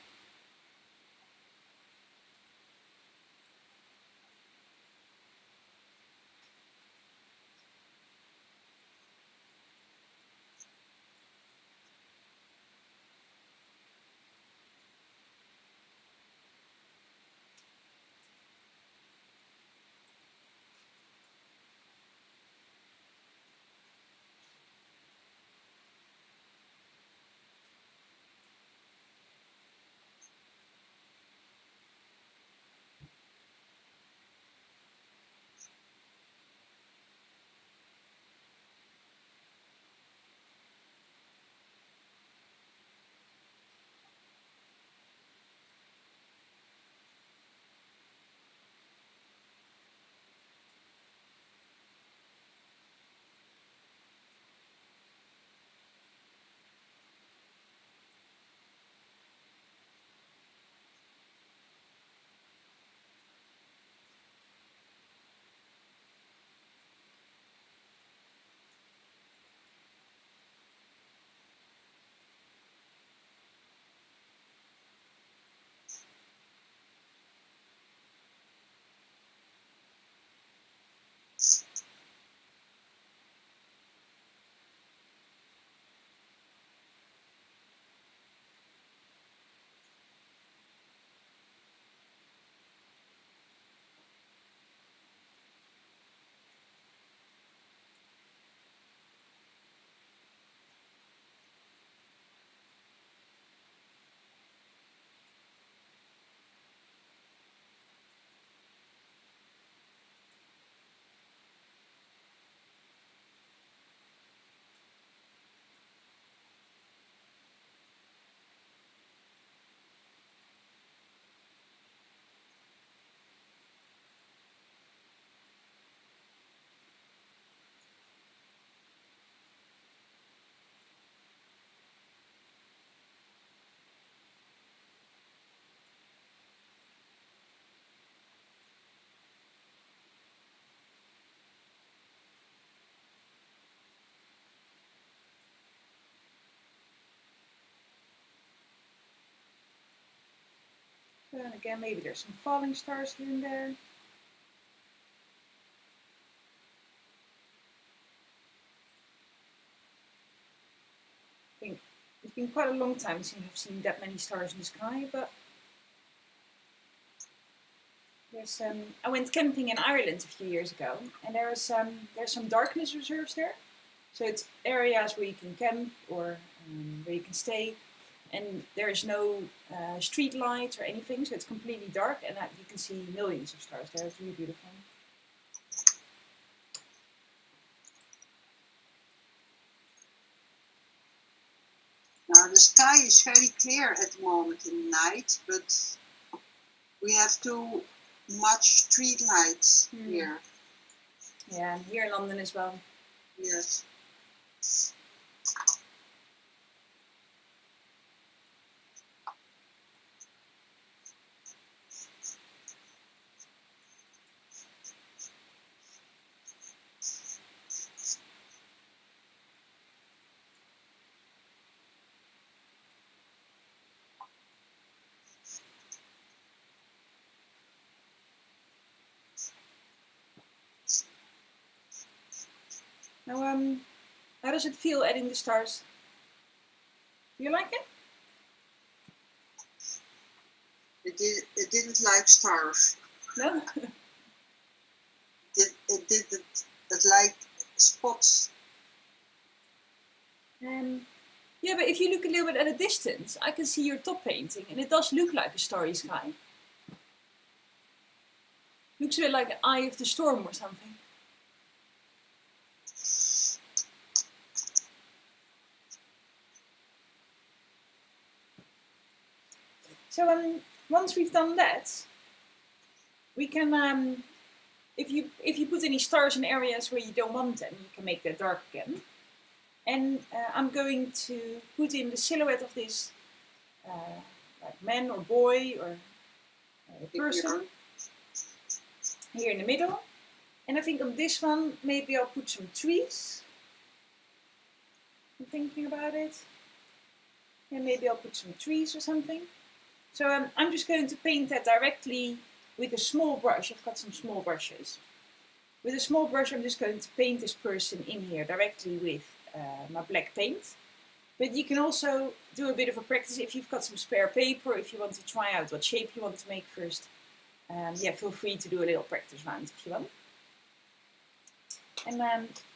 And again, maybe there's some falling stars here and there. I think it's been quite a long time since I've seen that many stars in the sky, but there's I went camping in Ireland a few years ago, and there's some darkness reserves there. So it's areas where you can camp or where you can stay, and there is no street light or anything, so it's completely dark, and you can see millions of stars there. It's really beautiful. Now the sky is very clear at the moment in the night, but we have too much street lights here. Yeah, here in London as well. Yes. Now, how does it feel adding the stars? Do you like it? It didn't like stars. No? It liked spots. Yeah, but if you look a little bit at a distance, I can see your top painting, and it does look like a starry sky. Looks a bit like an eye of the storm or something. So once we've done that, we can, if you put any stars in areas where you don't want them, you can make that dark again. And I'm going to put in the silhouette of this like man or boy or person here in the middle. And I think on this one, maybe I'll put some trees. I'm thinking about it. And maybe I'll put some trees or something. So I'm just going to paint that directly with a small brush. I've got some small brushes. With a small brush, I'm just going to paint this person in here directly with my black paint. But you can also do a bit of a practice if you've got some spare paper, if you want to try out what shape you want to make first. Yeah, feel free to do a little practice round if you want. And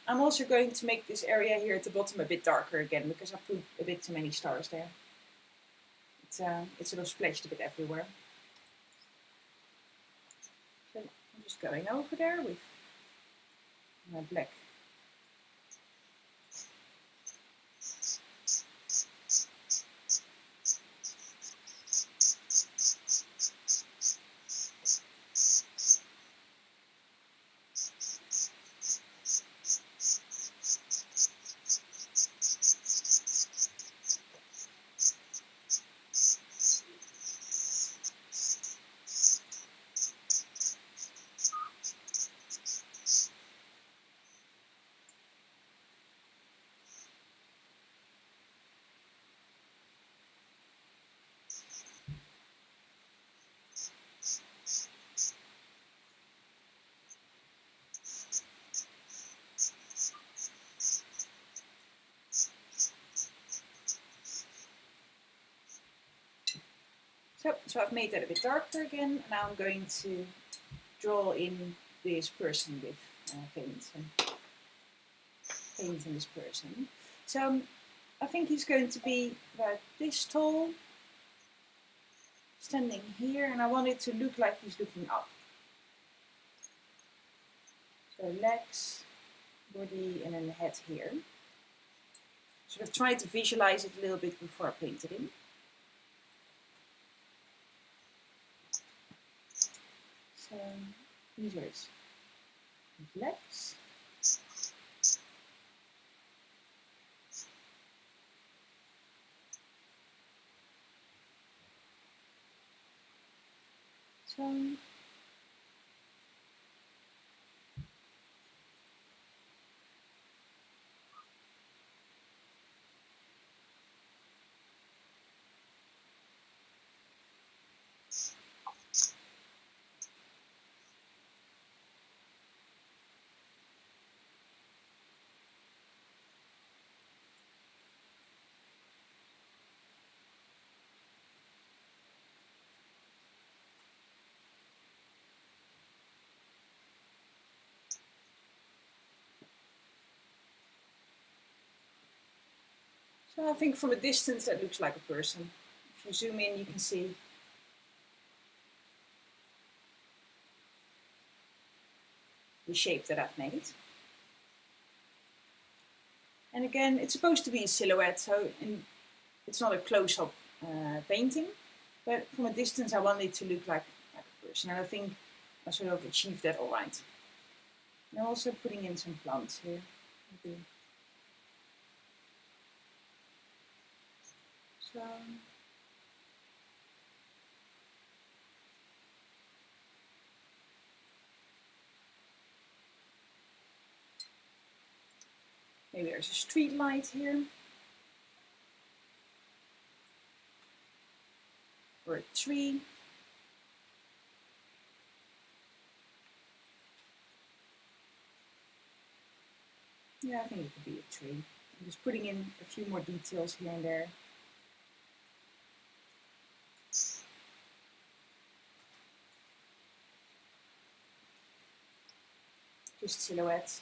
I'm also going to make this area here at the bottom a bit darker again, because I put a bit too many stars there. It's sort of splashed a bit everywhere. So I'm just going over there with my black. So I've made that a bit darker again. Now I'm going to draw in this person with paint in this person. So I think he's going to be about this tall, standing here, and I want it to look like he's looking up. So legs, body, and then the head here. Sort of try to visualize it a little bit before I paint it in. So these are his legs. So So I think from a distance that looks like a person. If you zoom in, you can see the shape that I've made. And again, it's supposed to be a silhouette, so it's not a close-up painting, but from a distance I want it to look like a person, and I think I sort of achieved that all right. And I'm also putting in some plants here. So maybe there's a street light here. Or a tree. Yeah, I think it could be a tree. I'm just putting in a few more details here and there. Just silhouettes.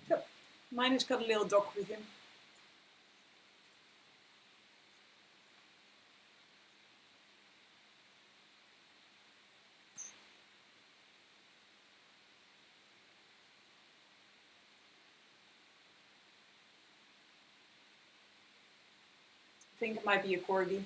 So, mine has got a little dog with him. I think it might be a corgi.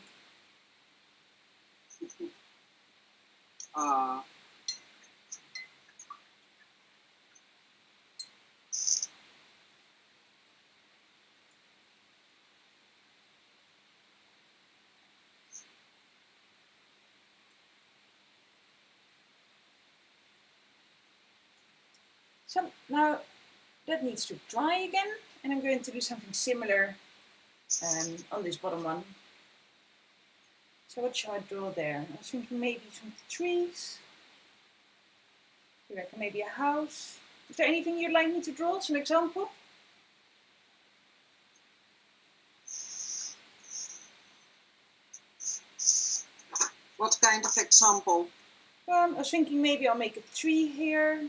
So now that needs to dry again, and I'm going to do something similar on this bottom one. So what should I draw there? I was thinking maybe some trees. I reckon maybe a house. Is there anything you'd like me to draw as an example? What kind of example? I was thinking maybe I'll make a tree here.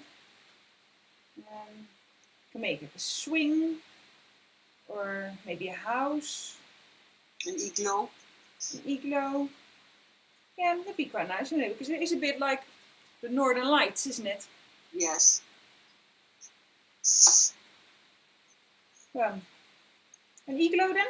I can make it a swing, or maybe a house. An igloo. An igloo. Yeah, that'd be quite nice, isn't it? Because it is a bit like the Northern Lights, isn't it? Yes. An igloo then?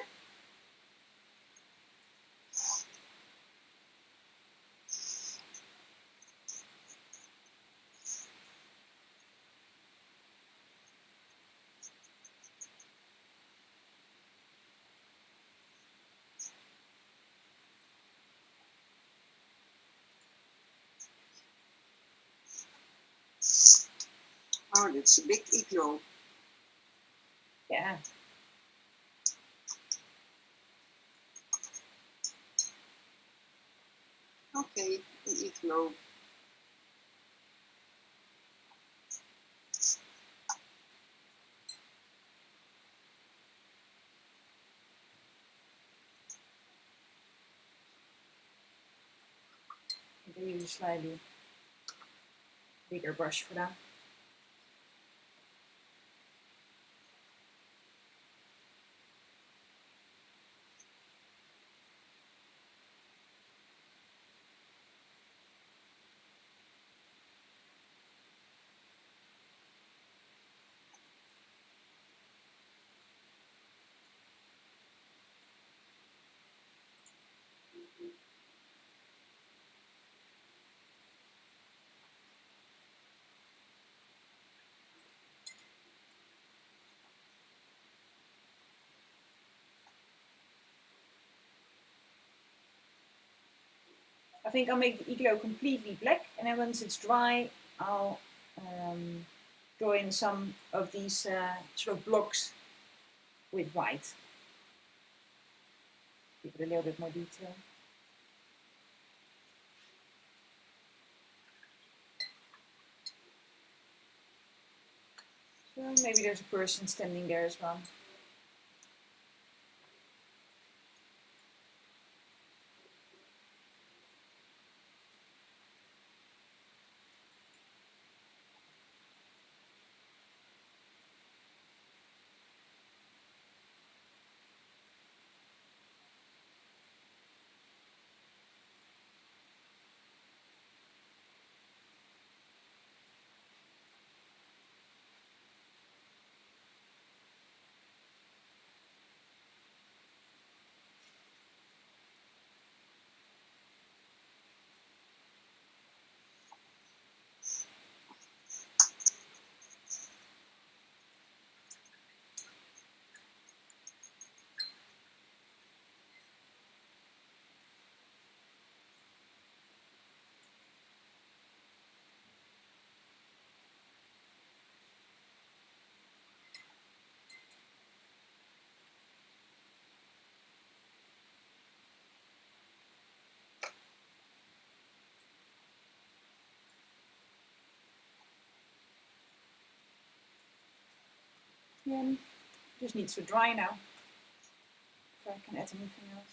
Oh, that's a big igloo. Yeah. Okay, the igloo. I'm going to use a slightly bigger brush for that. I think I'll make the igloo completely black, and then once it's dry, I'll draw in some of these sort of blocks with white. Give it a little bit more detail. So maybe there's a person standing there as well. Yeah, just needs to dry now, so I can add anything else.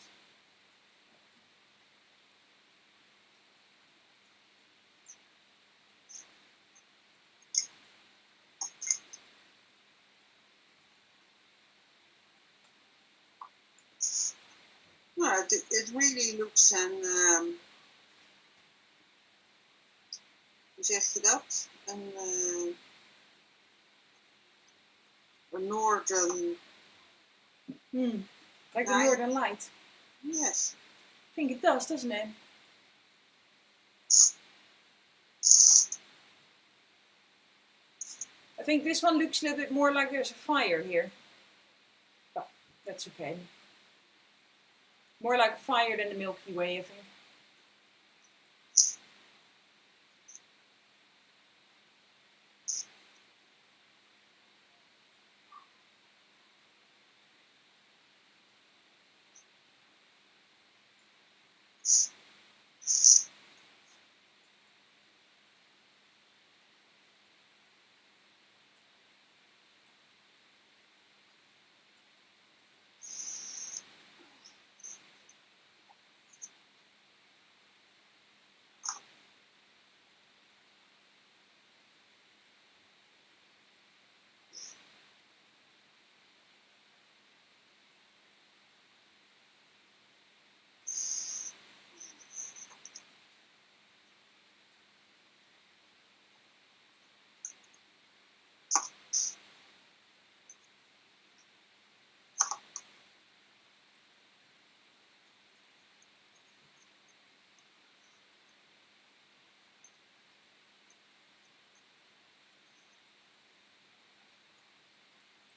No, it really looks hoe zeg je dat? A northern... Like the northern light. Yes. I think it does, doesn't it? I think this one looks a little bit more like there's a fire here. But that's okay. More like a fire than the Milky Way, I think.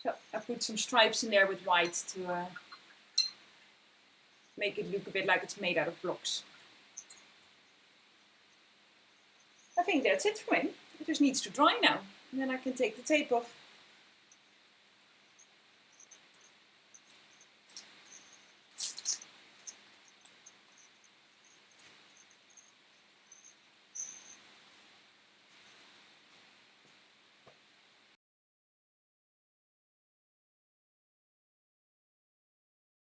So I put some stripes in there with white to make it look a bit like it's made out of blocks. I think that's it for me. It just needs to dry now. And then I can take the tape off.